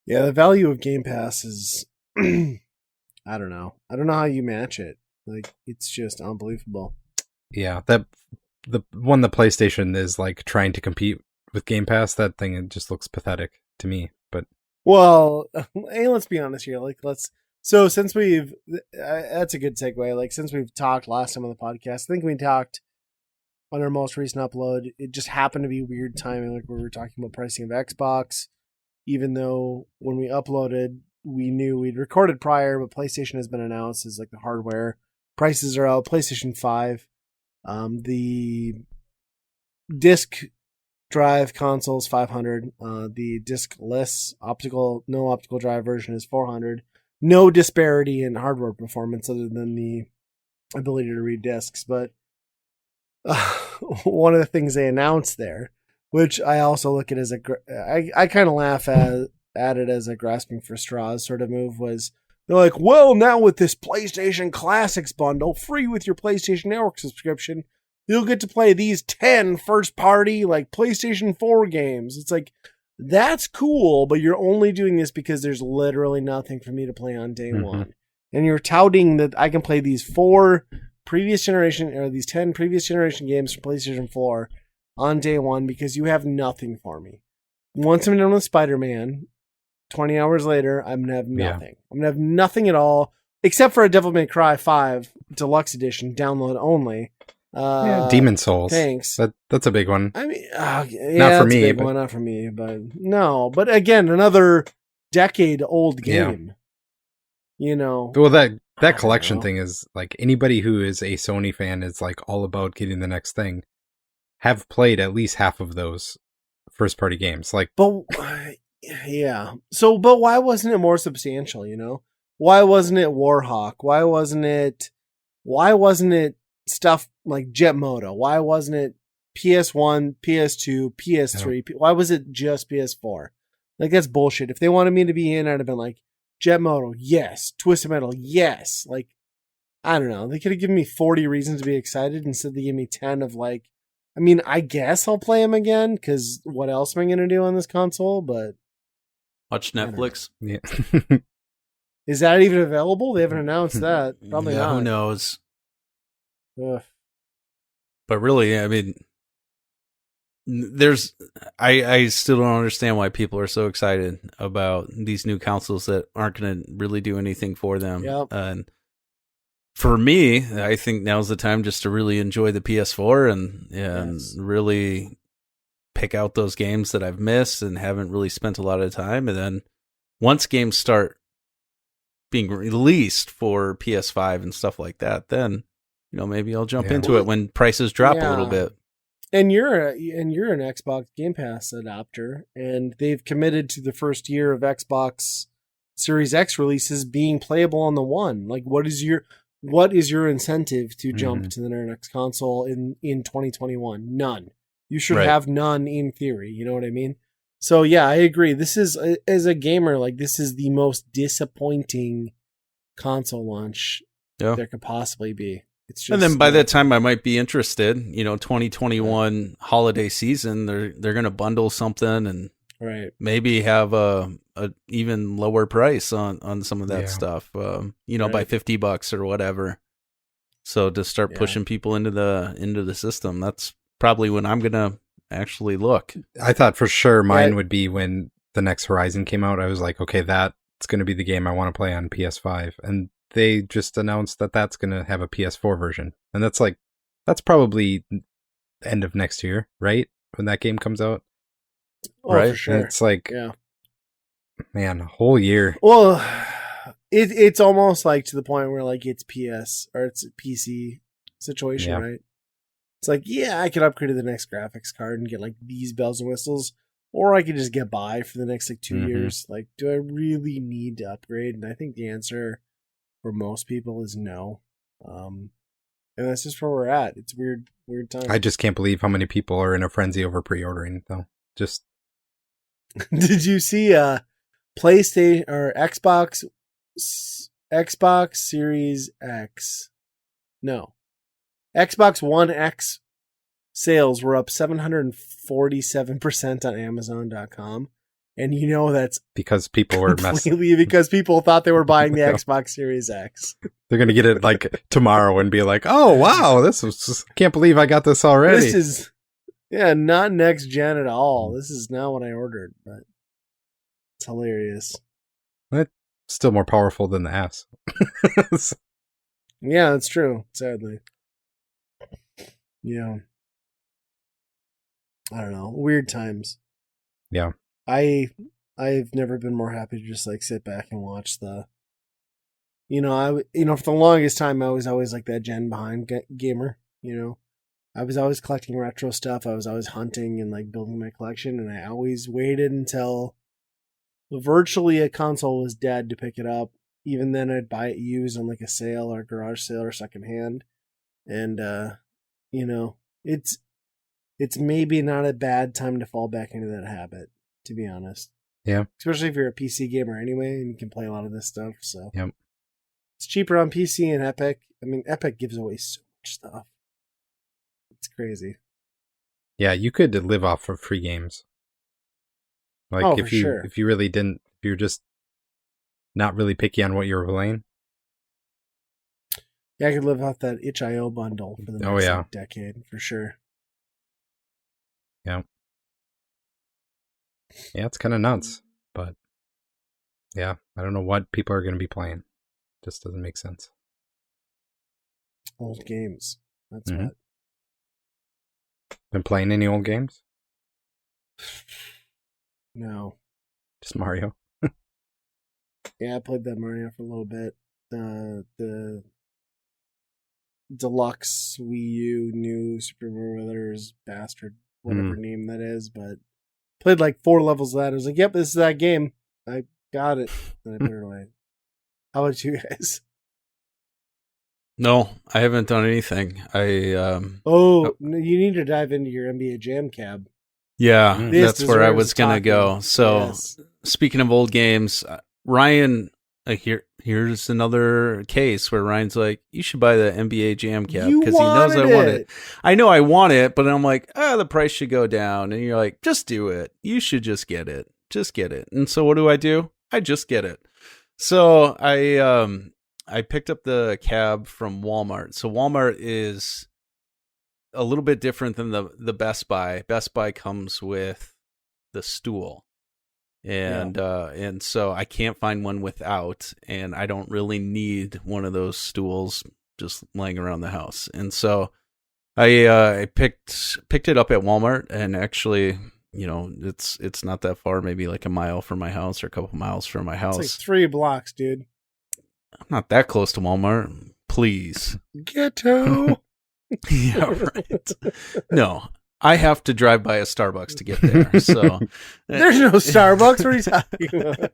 Yeah, the value of Game Pass is, I don't know. I don't know how you match it. Like, it's just unbelievable. Yeah, the PlayStation is like trying to compete with Game Pass. That thing, it just looks pathetic to me. But well, hey, let's be honest here. Like, so since that's a good segue. Like, since we've talked last time on the podcast, I think we talked on our most recent upload. It just happened to be weird timing, like we were talking about pricing of Xbox, even though when we uploaded, we knew we'd recorded prior, but PlayStation has been announced as like the hardware prices are out. PlayStation 5, the disc drive console is $500. The disc-less no optical drive version is $400. No disparity in hardware performance other than the ability to read discs, but one of the things they announced there, which I also look at as I kind of laugh at it as a grasping for straws sort of move, was they're like, well, now with this PlayStation Classics bundle, free with your PlayStation Network subscription, you'll get to play these 10 first-party, like, PlayStation 4 games. It's like, that's cool, but you're only doing this because there's literally nothing for me to play on day one. And you're touting that I can play these 10 previous generation games for PlayStation 4 on day one because you have nothing for me. Once I'm done with Spider-Man, 20 hours later, I'm going to have nothing. I'm going to have nothing at all, except for a Devil May Cry 5 Deluxe Edition, download only. Demon Souls. Thanks. That's a big one. I mean, not for me. Not for me, but no. But again, another decade-old game. Well, that collection thing is like anybody who is a Sony fan is like all about getting the next thing. Have played at least half of those first-party games. Like, but yeah. So, but why wasn't it more substantial? Why wasn't it Warhawk? Why wasn't it stuff like Jet Moto? Why wasn't it PS1, PS2, PS3? Why was it just PS4? Like, that's bullshit. If they wanted me to be in, I'd have been like, Jet Moto, yes. Twisted Metal, yes. Like, I don't know. They could have given me 40 reasons to be excited instead they gave me 10 of like, I mean, I guess I'll play them again because what else am I going to do on this console? But Watch Netflix. Yeah. Is that even available? They haven't announced that. Probably not. Who knows? Ugh. But really, I mean, I still don't understand why people are so excited about these new consoles that aren't going to really do anything for them. Yep. And for me, I think now's the time just to really enjoy the PS4 and really pick out those games that I've missed and haven't really spent a lot of time. And then once games start being released for PS5 and stuff like that, then maybe I'll jump into it when prices drop a little bit. And you're an Xbox Game Pass adopter, and they've committed to the first year of Xbox Series X releases being playable on the One. Like, what is your incentive to jump to the next console in 2021? None. You should have none in theory. You know what I mean? So yeah, I agree. This is, as a gamer, like, this is the most disappointing console launch there could possibly be. It's just, and then by that time I might be interested. 2021 holiday season, they're going to bundle something and maybe have a even lower price on some of that stuff. By $50 or whatever. So to start pushing people into the system, that's probably when I'm going to actually look. I thought for sure mine would be when the next Horizon came out. I was like, okay, that's going to be the game I want to play on PS5. And they just announced that that's going to have a PS4 version. And that's probably end of next year, right? When that game comes out. Oh, right? For sure. And it's like, man, a whole year. Well, it's almost like to the point where like it's PS or it's a PC situation, right? It's like, I could upgrade to the next graphics card and get like these bells and whistles, or I could just get by for the next like 2 years. Like, do I really need to upgrade? And I think the answer for most people is no. And that's just where we're at. It's weird time. I just can't believe how many people are in a frenzy over pre-ordering though. Just did you see PlayStation or Xbox Series X? No. Xbox One X sales were up 747% on Amazon.com. And that's because people were completely because people thought they were buying the Xbox Series X. They're going to get it like tomorrow and be like, oh, wow, can't believe I got this already. This is, not next gen at all. This is not what I ordered, but it's hilarious. It's still more powerful than the S. Yeah, that's true, sadly. Yeah. I don't know. Weird times. Yeah. I've never been more happy to just like sit back and watch the, for the longest time I was always like that gen behind gamer. I was always collecting retro stuff. I was always hunting and like building my collection, and I always waited until virtually a console was dead to pick it up. Even then, I'd buy it used on like a sale or garage sale or secondhand, and it's maybe not a bad time to fall back into that habit, to be honest. Yeah. Especially if you're a PC gamer anyway and you can play a lot of this stuff. So yep. It's cheaper on PC and Epic. I mean, Epic gives away so much stuff. It's crazy. Yeah, you could live off of free games. Like if you really didn't, if you're just not really picky on what you're playing. Yeah, I could live off that itch.io bundle for the next decade, for sure. Yeah. Yeah, it's kind of nuts, but yeah, I don't know what people are going to be playing. Just doesn't make sense. Old games. That's what. Been playing any old games? No. Just Mario? Yeah, I played that Mario for a little bit. The deluxe Wii U new Super Mario Brothers bastard, whatever name that is, but played like 4 levels of that. I was like, yep, this is that game. I got it. Then I put it away. How about you guys? No, I haven't done anything. You need to dive into your NBA Jam Cab. Yeah, that's where I was going to go. So, Speaking of old games, Ryan, here's another case where Ryan's like, you should buy the NBA Jam Cab because he knows I want it. I know I want it, but I'm like, the price should go down. And you're like, just do it. You should just get it. Just get it. And so what do? I just get it. So I picked up the cab from Walmart. So Walmart is a little bit different than the Best Buy. Best Buy comes with the stool. And so I can't find one without, and I don't really need one of those stools just laying around the house. And so I picked it up at Walmart, and actually, it's not that far, maybe like a mile from my house or a couple miles from my house. It's like 3 blocks, dude. I'm not that close to Walmart. Please. Ghetto. Yeah, right. No, I have to drive by a Starbucks to get there. So there's no Starbucks. What are you talking about?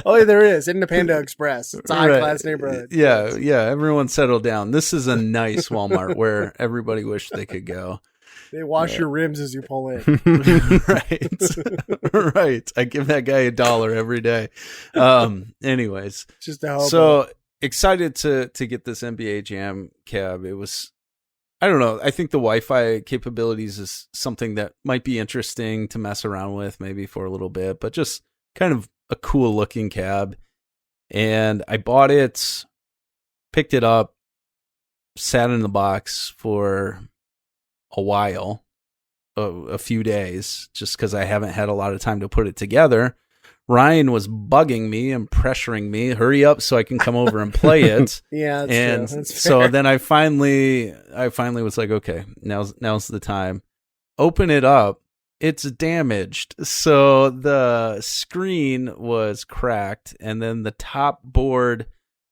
Oh, yeah, there is in the Panda Express. It's a high-class neighborhood. Yeah. Everyone settle down. This is a nice Walmart where everybody wished they could go. They wash your rims as you pull in. Right. I give that guy $1 every day. Anyways, just to help so excited to get this NBA Jam cab. It was, I don't know. I think the Wi-Fi capabilities is something that might be interesting to mess around with maybe for a little bit, but just kind of a cool looking cab. And I bought it, picked it up, sat in the box for a while, a few days, just because I haven't had a lot of time to put it together. Ryan was bugging me and pressuring me, hurry up so I can come over and play it. Yeah, that's and so then I finally was like, okay, now's the time. Open it up. It's damaged. So the screen was cracked, and then the top board,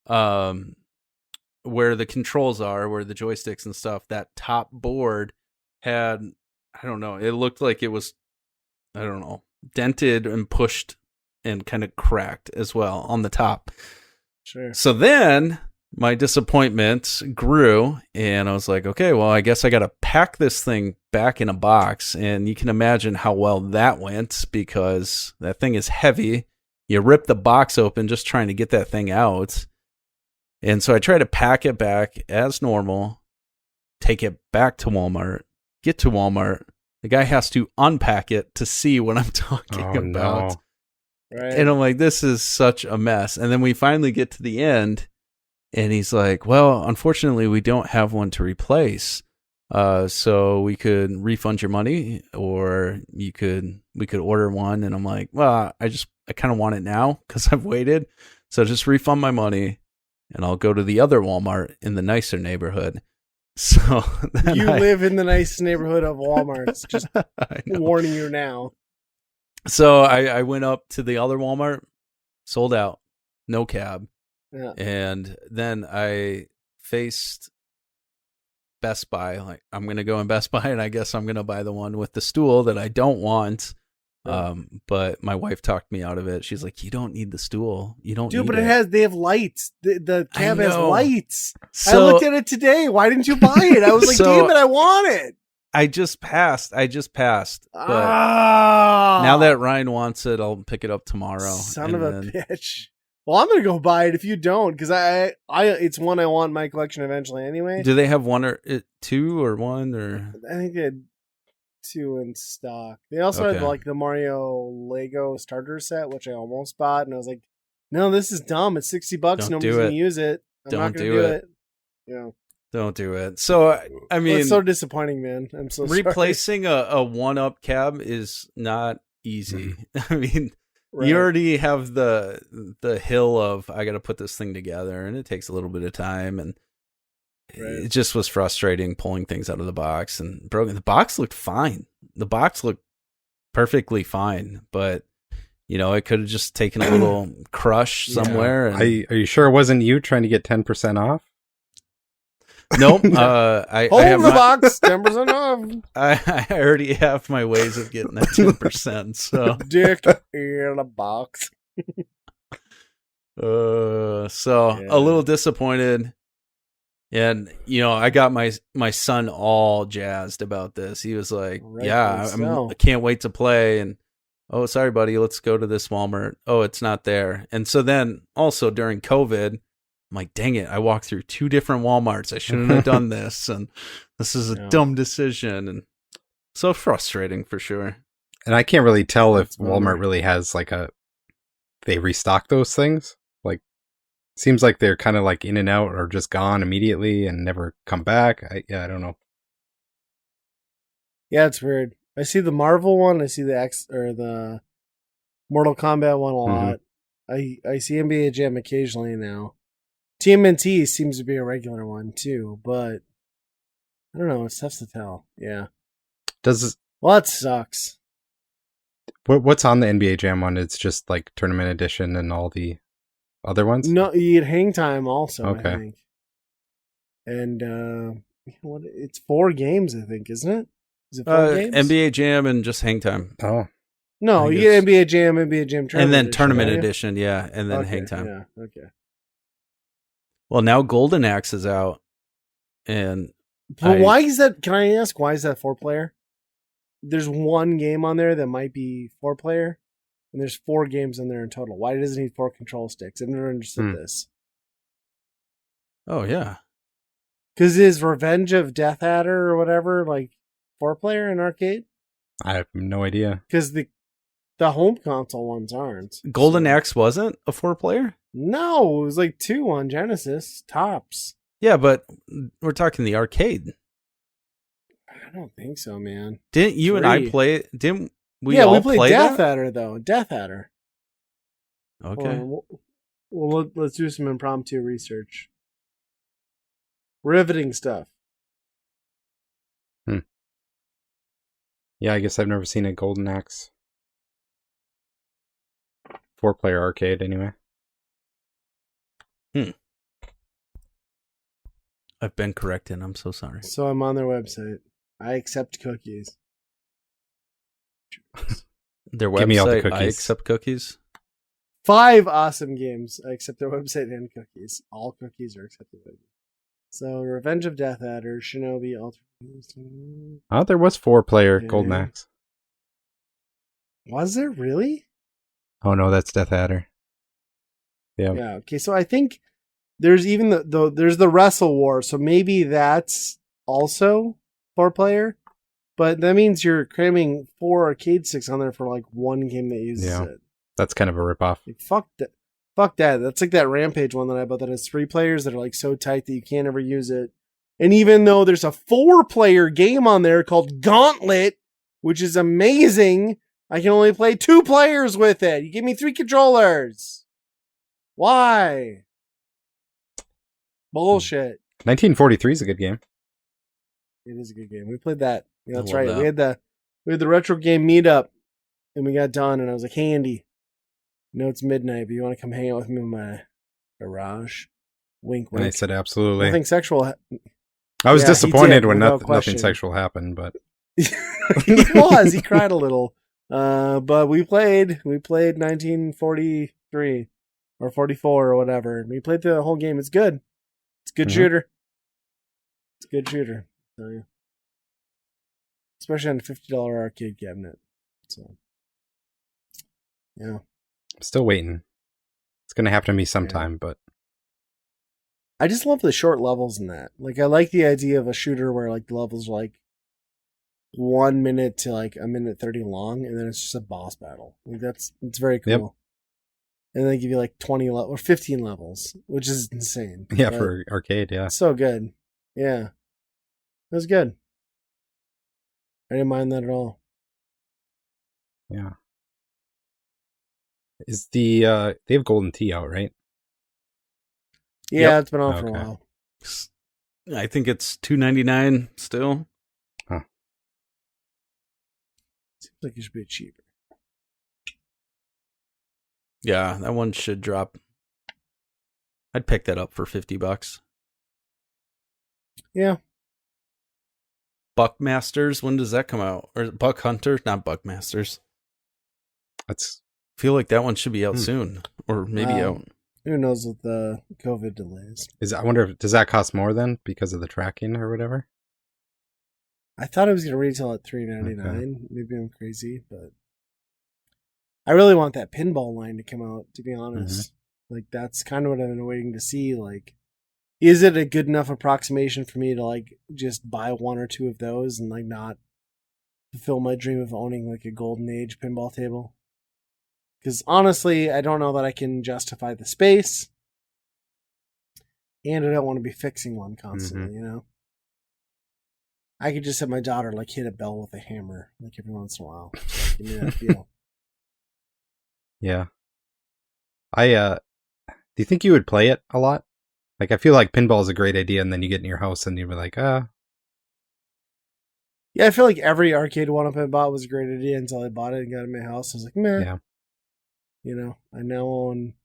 where the controls are, where the joysticks and stuff, that top board had, I don't know, it looked like it was, I don't know, dented and pushed and kind of cracked as well on the top. Sure. So then my disappointment grew, and I was like, okay, well, I guess I got to pack this thing back in a box. And you can imagine how well that went, because that thing is heavy. You rip the box open just trying to get that thing out. And so I try to pack it back as normal, take it back to Walmart, get to Walmart. The guy has to unpack it to see what I'm talking about. No. Right. And I'm like, this is such a mess. And then we finally get to the end, and he's like, well, unfortunately, we don't have one to replace. So we could refund your money, or we could order one. And I'm like, well, I kind of want it now because I've waited. So just refund my money, and I'll go to the other Walmart in the nicer neighborhood. So you live in the nice neighborhood of Walmart's. Just warning you now. So I went up to the other Walmart, sold out, no cab. Yeah. And then I faced Best Buy. Like, I'm going to go in Best Buy, and I guess I'm going to buy the one with the stool that I don't want. But my wife talked me out of it. She's like, you don't need the stool. You don't need but it. they have lights. The cab has lights. So, I looked at it today. Why didn't you buy it? I was like, damn it, I want it. I just passed. But now that Ryan wants it, I'll pick it up tomorrow. Son of a bitch. Well, I'm gonna go buy it if you don't, because I it's one I want in my collection eventually anyway. Do they have one or two or one or? I think they had 2 in stock. They also had like the Mario Lego starter set, which I almost bought, and I was like, no, this is dumb. It's $60. Nobody's gonna use it. I'm not gonna do it. Yeah. Don't do it. So, I mean, it's so disappointing, man. I'm so replacing a one-up cab is not easy. Mm-hmm. I mean, you already have the hill of, I got to put this thing together, and it takes a little bit of time, and it just was frustrating pulling things out of the box and broken. The box looked fine. The box looked perfectly fine, but it could have just taken a little crush somewhere. And, are you sure it wasn't you trying to get 10% off? Nope. I hold have the box, 10% off. I already have my ways of getting that 10%. So dick in a box. So a little disappointed, and I got my son all jazzed about this. He was like, I can't wait to play. And oh, sorry, buddy, let's go to this Walmart. Oh, it's not there. And so then also during COVID, I'm like, dang it, I walked through 2 different Walmarts. I shouldn't have done this. And this is a dumb decision. And so frustrating for sure. And I can't really tell if Walmart really has like they restock those things. Like, seems like they're kind of like in and out or just gone immediately and never come back. I don't know. Yeah, it's weird. I see the Marvel one. I see the Mortal Kombat one a lot. I see NBA Jam occasionally now. TMNT seems to be a regular one too, but I don't know. It's tough to tell. Yeah. Well, that sucks. What's on the NBA Jam one? It's just like Tournament Edition and all the other ones? No, you get Hang Time also, okay. I think. And it's 4 games, I think, isn't it? Is it 4 games? NBA Jam and just Hang Time. Oh. No, you get NBA Jam Tournament and then Edition, Tournament Edition, yeah, and then Hang Time. Yeah, okay. Well, now Golden Axe is out, and why is that? Can I ask why is that 4-player? There's one game on there that might be 4-player, and there's 4 games in there in total. Why does it need 4 control sticks? I've never understood this. Oh yeah, because is Revenge of Death Adder or whatever like 4-player in arcade? I have no idea. Because the home console ones aren't. Golden Axe wasn't a 4-player? No, it was like 2 on Genesis, tops. Yeah, but we're talking the arcade. I don't think so, man. Didn't you 3. And I play it? Didn't we all we played play Death Adder, though. Death Adder. Okay. Well, let's do some impromptu research. Riveting stuff. Yeah, I guess I've never seen a Golden Axe 4-player arcade anyway. I've been corrected. I'm so sorry. So I'm on their website. I accept cookies. Their website, Give me all the cookies. I accept cookies. 5 awesome games. I accept their website and cookies. All cookies are accepted. So Revenge of Death Adder, Shinobi, Ultra. Oh, there was 4-player Golden Axe. Was there really? Oh no, that's Death Adder. Yeah. Yeah. Okay. So I think there's even there's the Wrestle War. So maybe that's also 4-player, but that means you're cramming 4 arcade sticks on there for like one game that uses it. That's kind of a ripoff. Like, fuck that. That's like that Rampage one that I bought that has 3 players that are like so tight that you can't ever use it. And even though there's a 4-player game on there called Gauntlet, which is amazing, I can only play 2 players with it. You give me 3 controllers. Why? Bullshit. 1943 is a good game. It is a good game. We played that. Yeah, that's right. That. We had the retro game meetup, and we got done, and I was like, "Hey, Andy, I know it's midnight, but you want to come hang out with me in my garage?" Wink, wink. And I said, absolutely. Nothing sexual. I was disappointed when nothing sexual happened, but he was. He cried a little. But we played 1943 or 44 or whatever. We played the whole game. It's good. It's a good shooter. It's a good shooter. I'll tell you. Especially on a $50 arcade cabinet. So, yeah. I'm still waiting. It's going to happen to me sometime, but I just love the short levels in that. Like, I like the idea of a shooter where like the levels are like 1 minute to like 1:30 long, and then it's just a boss battle. Like it's very cool. Yep. And they give you like 20 or 15 levels, which is insane. Yeah, for arcade, yeah. So good. Yeah. It was good. I didn't mind that at all. Yeah. Is they have Golden Tee out, right? Yeah, It's been on for a while. I think it's $2.99 still. Huh. Seems like it should be cheaper. Yeah, that one should drop. I'd pick that up for $50. Yeah. Buckmasters, when does that come out? Or Buck Hunter? Not Buckmasters. I feel like that one should be out soon. Or maybe out. Who knows with the COVID delays. I wonder, does that cost more then because of the tracking or whatever? I thought it was going to retail at $3.99. Okay. Maybe I'm crazy, but I really want that pinball line to come out, to be honest. Like, that's kind of what I've been waiting to see. Like, is it a good enough approximation for me to, like, just buy 1 or 2 of those and, like, not fulfill my dream of owning like a golden age pinball table. Because honestly, I don't know that I can justify the space. And I don't want to be fixing one constantly, you know? I could just have my daughter like hit a bell with a hammer like every once in a while. Just, like, give me that feel. Yeah. Do you think you would play it a lot? Like, I feel like pinball is a great idea, and then you get in your house and you'd be like, Yeah, I feel like every arcade 1-up I bought was a great idea until I bought it and got it in my house. I was like, meh. Yeah. You know, I now own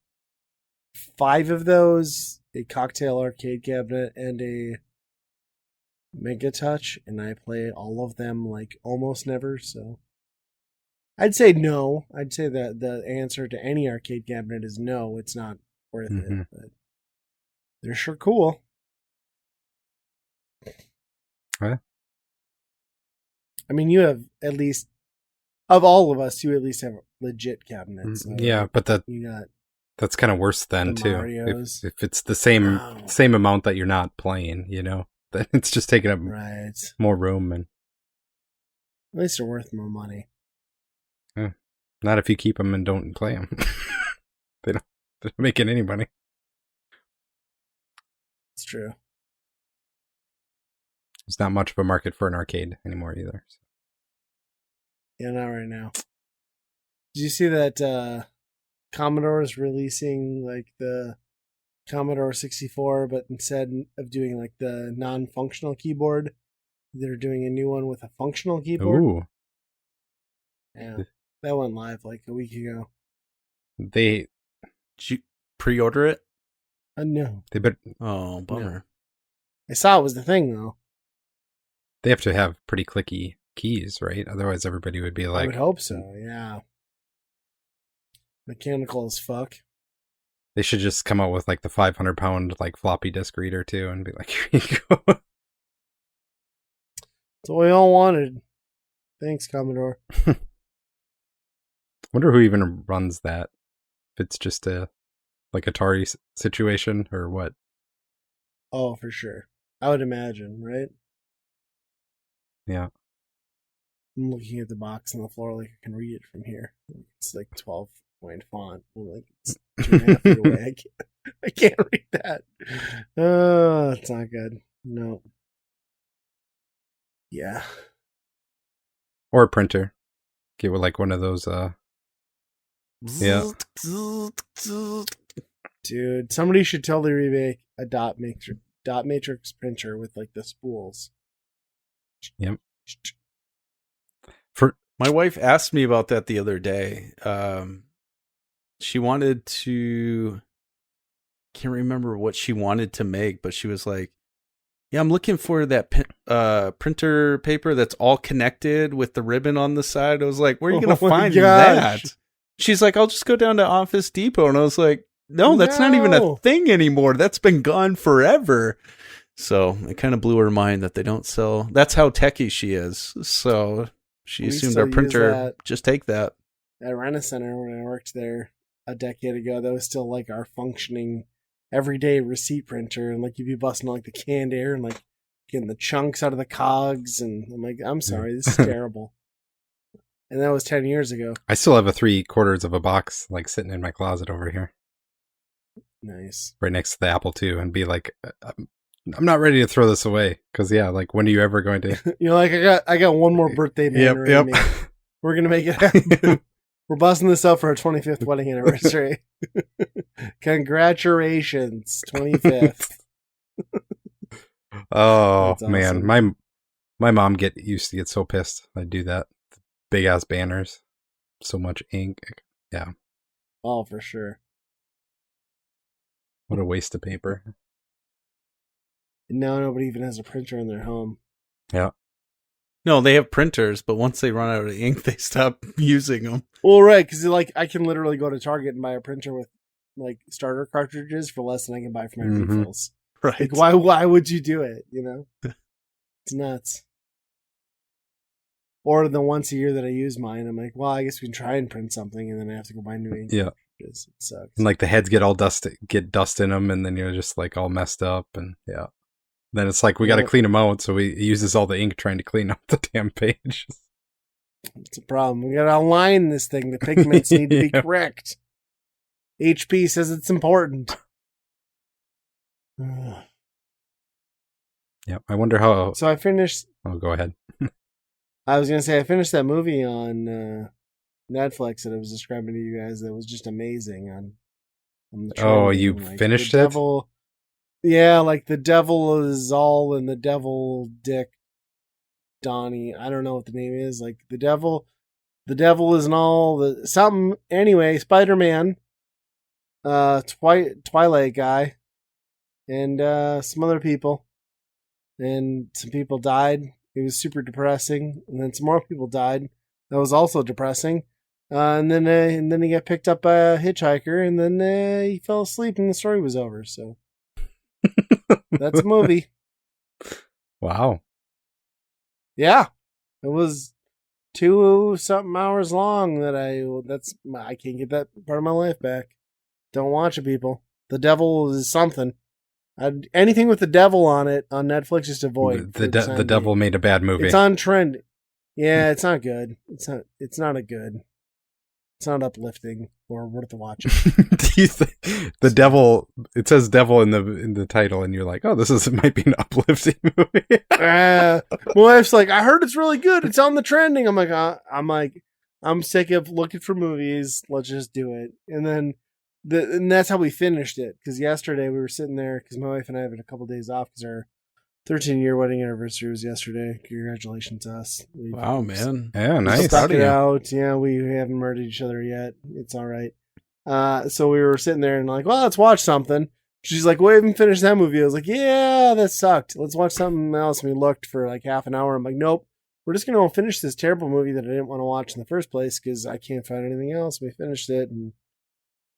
5 of those, a cocktail arcade cabinet, and a Mega Touch, and I play all of them like almost never, so I'd say no. I'd say that the answer to any arcade cabinet is no, it's not worth it, but they're sure cool. Yeah. I mean, you have at least, of all of us, you at least have legit cabinets. So yeah, but that's kind of worse then too. If it's the same amount that you're not playing, you know, then it's just taking up more room, and at least they're worth more money. Yeah. Not if you keep them and don't play them. They're not making any money. It's true. There's not much of a market for an arcade anymore either. So. Yeah, not right now. Did you see that Commodore is releasing like the Commodore 64, but instead of doing like the non-functional keyboard, they're doing a new one with a functional keyboard? Ooh. Yeah, that went live like a week ago. Did you pre-order it? No. Oh, bummer. No. I saw it was the thing, though. They have to have pretty clicky keys, right? Otherwise, everybody would be like... I would hope so, yeah. Mechanical as fuck. They should just come out with like the 500-pound like floppy disk reader too, and be like, here you go. That's what we all wanted. Thanks, Commodore. Wonder who even runs that. If it's just a like Atari situation or what. Oh, for sure. I would imagine, right? Yeah. I'm looking at the box on the floor like I can read it from here. It's like 12-point font. Like it's 2.5 feet away. I can't read that. Oh, it's not good. No. Yeah. Or a printer. Get with like one of those yeah. Dude, somebody should totally remake a dot matrix printer with like the spools. Yep. My wife asked me about that the other day. She wanted to, can't remember what she wanted to make, but she was like, yeah, I'm looking for that printer paper that's all connected with the ribbon on the side. I was like, where are you going to find that? She's like, I'll just go down to Office Depot. And I was like, no, that's not even a thing anymore. That's been gone forever. So it kind of blew her mind that they don't sell. That's how techie she is. So she assumed our printer, just take that. At Rent-A-Center, when I worked there a decade ago, that was still like our functioning everyday receipt printer. And like you'd be busting like the canned air and like getting the chunks out of the cogs. And I'm like, I'm sorry, this is terrible. And that was 10 years ago. I still have a 3/4 of a box like sitting in my closet over here. Nice. Right next to the Apple II, and be like, I'm not ready to throw this away. Because yeah, like when are you ever going to? You're like, I got one more birthday banner. Yep. We're gonna make it happen. We're busting this up for our 25th wedding anniversary. Congratulations, 25th. Oh man, awesome. My mom used to get so pissed. I'd do that. Big ass banners, so much ink. Yeah. Oh, for sure. What a waste of paper. Now nobody even has a printer in their home. Yeah. No, they have printers, but once they run out of ink, they stop using them. Well, right, because like I can literally go to Target and buy a printer with like starter cartridges for less than I can buy for my refills. Right? Like, why would you do it? You know, it's nuts. Or the once a year that I use mine, I'm like, well, I guess we can try and print something, and then I have to go buy new ink. Yeah, it sucks. And like the heads get all dust in them, and then you're just like all messed up, and yeah. Then it's like we got to clean them out, so it uses all the ink trying to clean up the damn page. It's a problem. We gotta align this thing. The pigments need to be correct. HP says it's important. Yeah, I wonder how. So I finished. Oh, go ahead. I was gonna say I finished that movie on Netflix that I was describing to you guys. That was just amazing. On the Oh, you like, finished the it? devil, yeah, like the devil is all in the devil Dick Donnie. I don't know what the name is. Like the devil is in all the something. Anyway, Spider-Man, Twilight guy, and some other people, and some people died. It was super depressing, and then some more people died. That was also depressing. And then he got picked up by a hitchhiker, and then he fell asleep, and the story was over. So that's a movie. Wow. Yeah, it was 2-something hours long. I can't get that part of my life back. Don't watch it, people. The devil is something. Anything with the devil on it on Netflix, just avoid. The devil made a bad movie. It's on trend. Yeah, it's not good. It's not uplifting or worth watching. The devil, it says devil in the title, and you're like, oh, might be an uplifting movie. My wife's like, I heard it's really good. It's on the trending. I'm like, I'm sick of looking for movies. Let's just do it. And then and that's how we finished it. Because yesterday we were sitting there, because my wife and I have had a couple days off because our 13-year wedding anniversary was yesterday. Congratulations to us. Wow, man. Yeah, nice. Stuck it out. Yeah, we haven't murdered each other yet. It's all right. So we were sitting there and like, well, let's watch something. She's like, we haven't finished that movie. I was like, yeah, that sucked. Let's watch something else. And we looked for like half an hour. I'm like, nope. We're just going to finish this terrible movie that I didn't want to watch in the first place because I can't find anything else. We finished it. And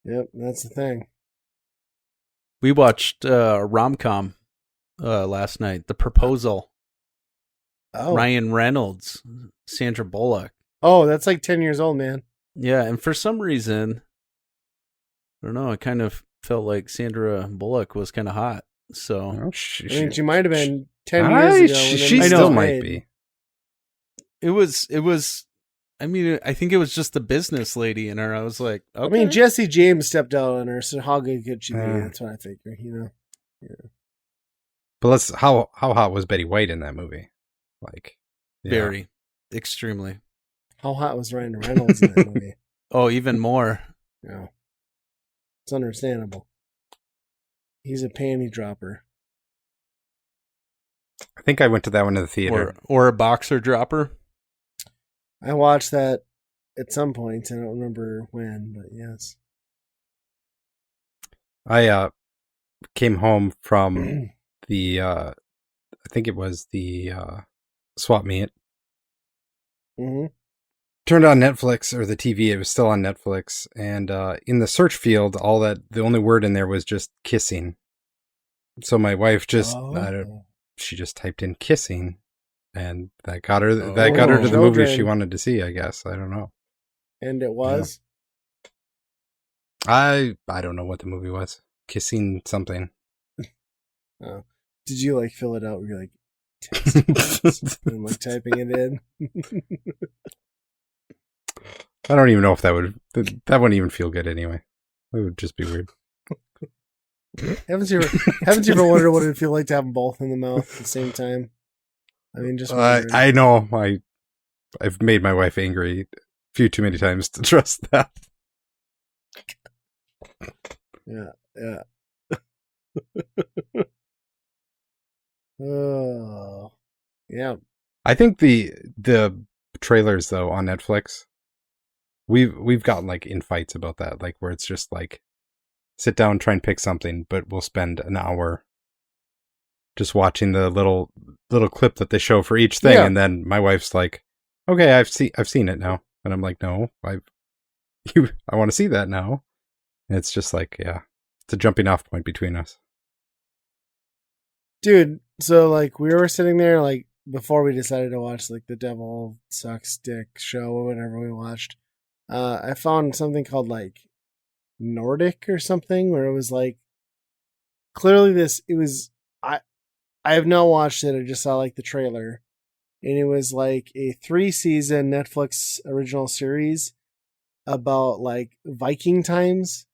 yep, that's the thing. We watched rom-com last night. The Proposal. Oh. Ryan Reynolds, Sandra Bullock. Oh, that's like 10 years old, man. Yeah, and for some reason, I don't know, I kind of felt like Sandra Bullock was kind of hot. So she might have been 10 years ago. She still might be. It was. I mean, I think it was just the business lady in her. I was like, okay. I mean, Jesse James stepped out on her, so how good could she be? That's what I figure, Yeah. But how hot was Betty White in that movie? Like, yeah. Very, extremely. How hot was Ryan Reynolds in that movie? Oh, even more. Yeah. It's understandable. He's a panty dropper. I think I went to that one in the theater. Or a boxer dropper. I watched that at some point. I don't remember when, but yes. I came home from the I think it was the swap meet. Mm-hmm. Turned on Netflix or the TV. It was still on Netflix, and in the search field, the only word in there was just kissing. So my wife she just typed in kissing, and that got her to the movie she wanted to see. I guess, I don't know. And it was. Yeah. I don't know what the movie was. Kissing something. Oh. Did you like fill it out? Were you like, and like typing it in? I don't even know if that wouldn't even feel good anyway. It would just be weird. Haven't you ever wondered what it'd feel like to have them both in the mouth at the same time? I mean, just I know I've made my wife angry a few too many times to trust that. Yeah. Oh, yeah. I think the trailers though on Netflix, we've gotten like in fights about that, like where it's just like sit down, try and pick something, but we'll spend an hour just watching the little clip that they show for each thing, and then my wife's like, "Okay, I've seen it now," and I'm like, "No, I want to see that now." And it's just like, yeah, it's a jumping off point between us, dude. So like we were sitting there like before we decided to watch like the Devil Sucks Dick show or whatever we watched. I found something called like Nordic or something where it was like clearly I have not watched it. I just saw like the trailer, and it was like a 3-season Netflix original series about like Viking times.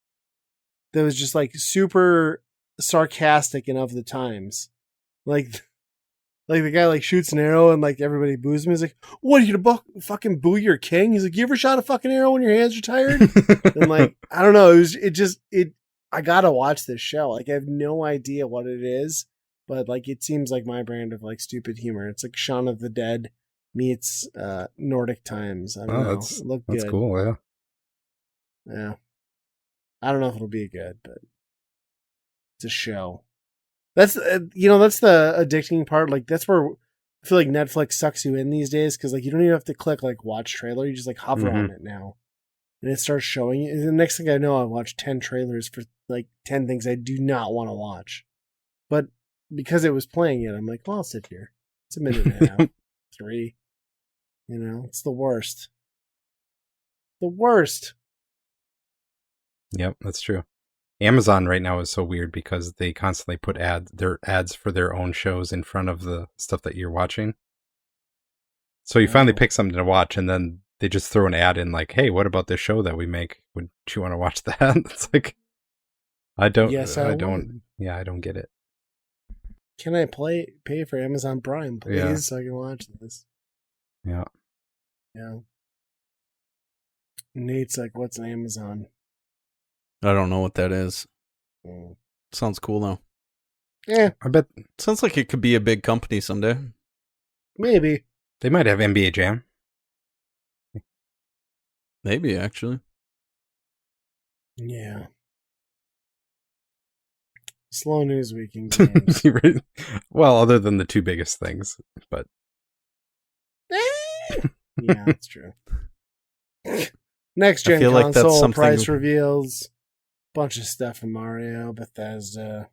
That was just like super sarcastic and of the times, like the guy like shoots an arrow and like everybody boos him. He's like, "What are you to fucking boo your king?" He's like, "You ever shot a fucking arrow when your hands are tired?" And like, I don't know. I gotta watch this show. Like, I have no idea what it is, but like, it seems like my brand of like stupid humor. It's like Shaun of the Dead meets Nordic Times. I don't know. That's cool. Yeah. Yeah. I don't know if it'll be good, but it's a show. That's that's the addicting part. Like, that's where I feel like Netflix sucks you in these days, because like you don't even have to click like watch trailer. You just like hover on it now, and it starts showing you. And the next thing I know, I watched 10 trailers for like 10 things I do not want to watch, but because it was playing it, I'm like, well, I'll sit here. It's a minute and a half, 3. It's the worst. The worst. Yep, that's true. Amazon right now is so weird because they constantly put ads for their own shows in front of the stuff that you're watching. So you finally pick something to watch, and then they just throw an ad in like, "Hey, what about this show that we make? Would you want to watch that?" It's like, I don't get it. Can I pay for Amazon Prime, please, so I can watch this? Yeah. Yeah. Nate's like, "What's an Amazon?" I don't know what that is. Sounds cool though. Yeah. I bet. Sounds like it could be a big company someday. Maybe. They might have NBA Jam. Maybe, actually. Yeah. Slow news week in games. Well, other than the 2 biggest things, but. Yeah, that's true. Next gen console price reveals. Bunch of stuff from Mario, Bethesda. I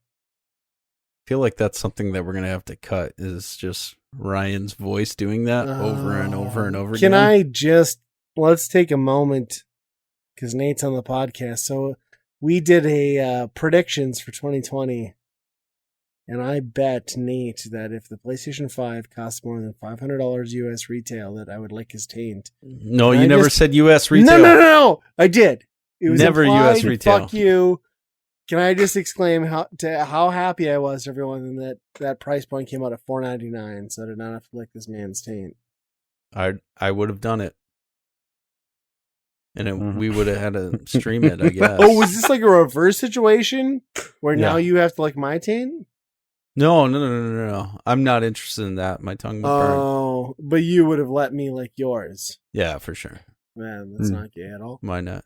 feel like that's something that we're going to have to cut, is just Ryan's voice doing that over and over and over again. Can I let's take a moment, because Nate's on the podcast. So we did a predictions for 2020, and I bet Nate that if the PlayStation 5 costs more than $500 US retail, that I would lick his taint. No, you never said US retail. No, I did. It was never implied, US retail. Fuck you. Can I just exclaim how happy I was to everyone that price point came out at $4.99, so I did not have to lick this man's taint. I would have done it. And we would have had to stream it, I guess. Oh, was this like a reverse situation where now you have to lick my taint? No. I'm not interested in that. My tongue would burn. Oh, but you would have let me lick yours. Yeah, for sure. Man, that's not gay at all. Why not?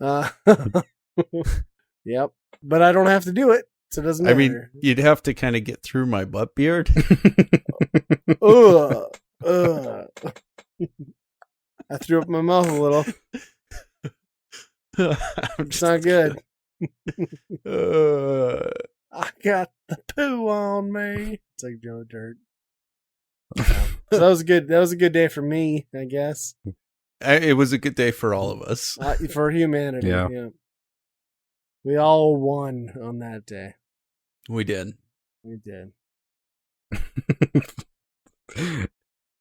Yep. But I don't have to do it, so it doesn't matter. I mean, you'd have to kind of get through my butt beard. I threw up my mouth a little. It's not good. I got the poo on me. It's like Joe Dirt. So that was good. That was a good day for me, I guess. It was a good day for all of us. For humanity. Yeah. We all won on that day. We did. We did.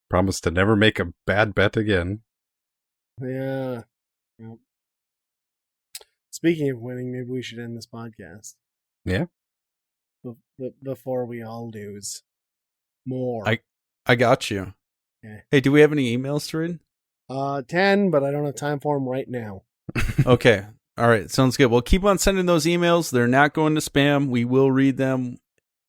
Promise to never make a bad bet again. Yeah. Yep. Speaking of winning, maybe we should end this podcast. Yeah. Before we all lose more. I got you. Okay. Hey, do we have any emails to read? 10, but I don't have time for them right now. Okay. All right. Sounds good. Well, keep on sending those emails. They're not going to spam. We will read them.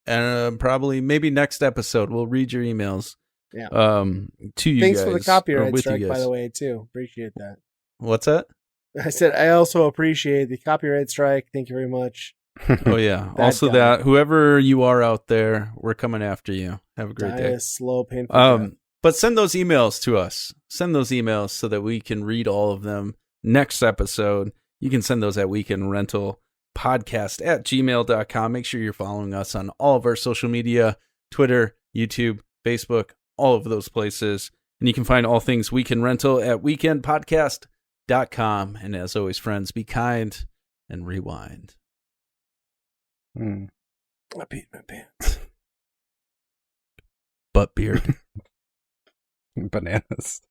And probably maybe next episode, we'll read your emails. Yeah. To you Thanks guys. for the copyright strike, by the way, too. Appreciate that. What's that? I said, I also appreciate the copyright strike. Thank you very much. Oh, yeah. Also that, whoever you are out there, we're coming after you. Have a great day. Slow, painful death. But send those emails to us. Send those emails so that we can read all of them next episode. You can send those at weekendrentalpodcast@gmail.com. Make sure you're following us on all of our social media, Twitter, YouTube, Facebook, all of those places. And you can find all things Weekend Rental at weekendpodcast.com. And as always, friends, be kind and rewind. I peed my pants. Butt beard. Bananas.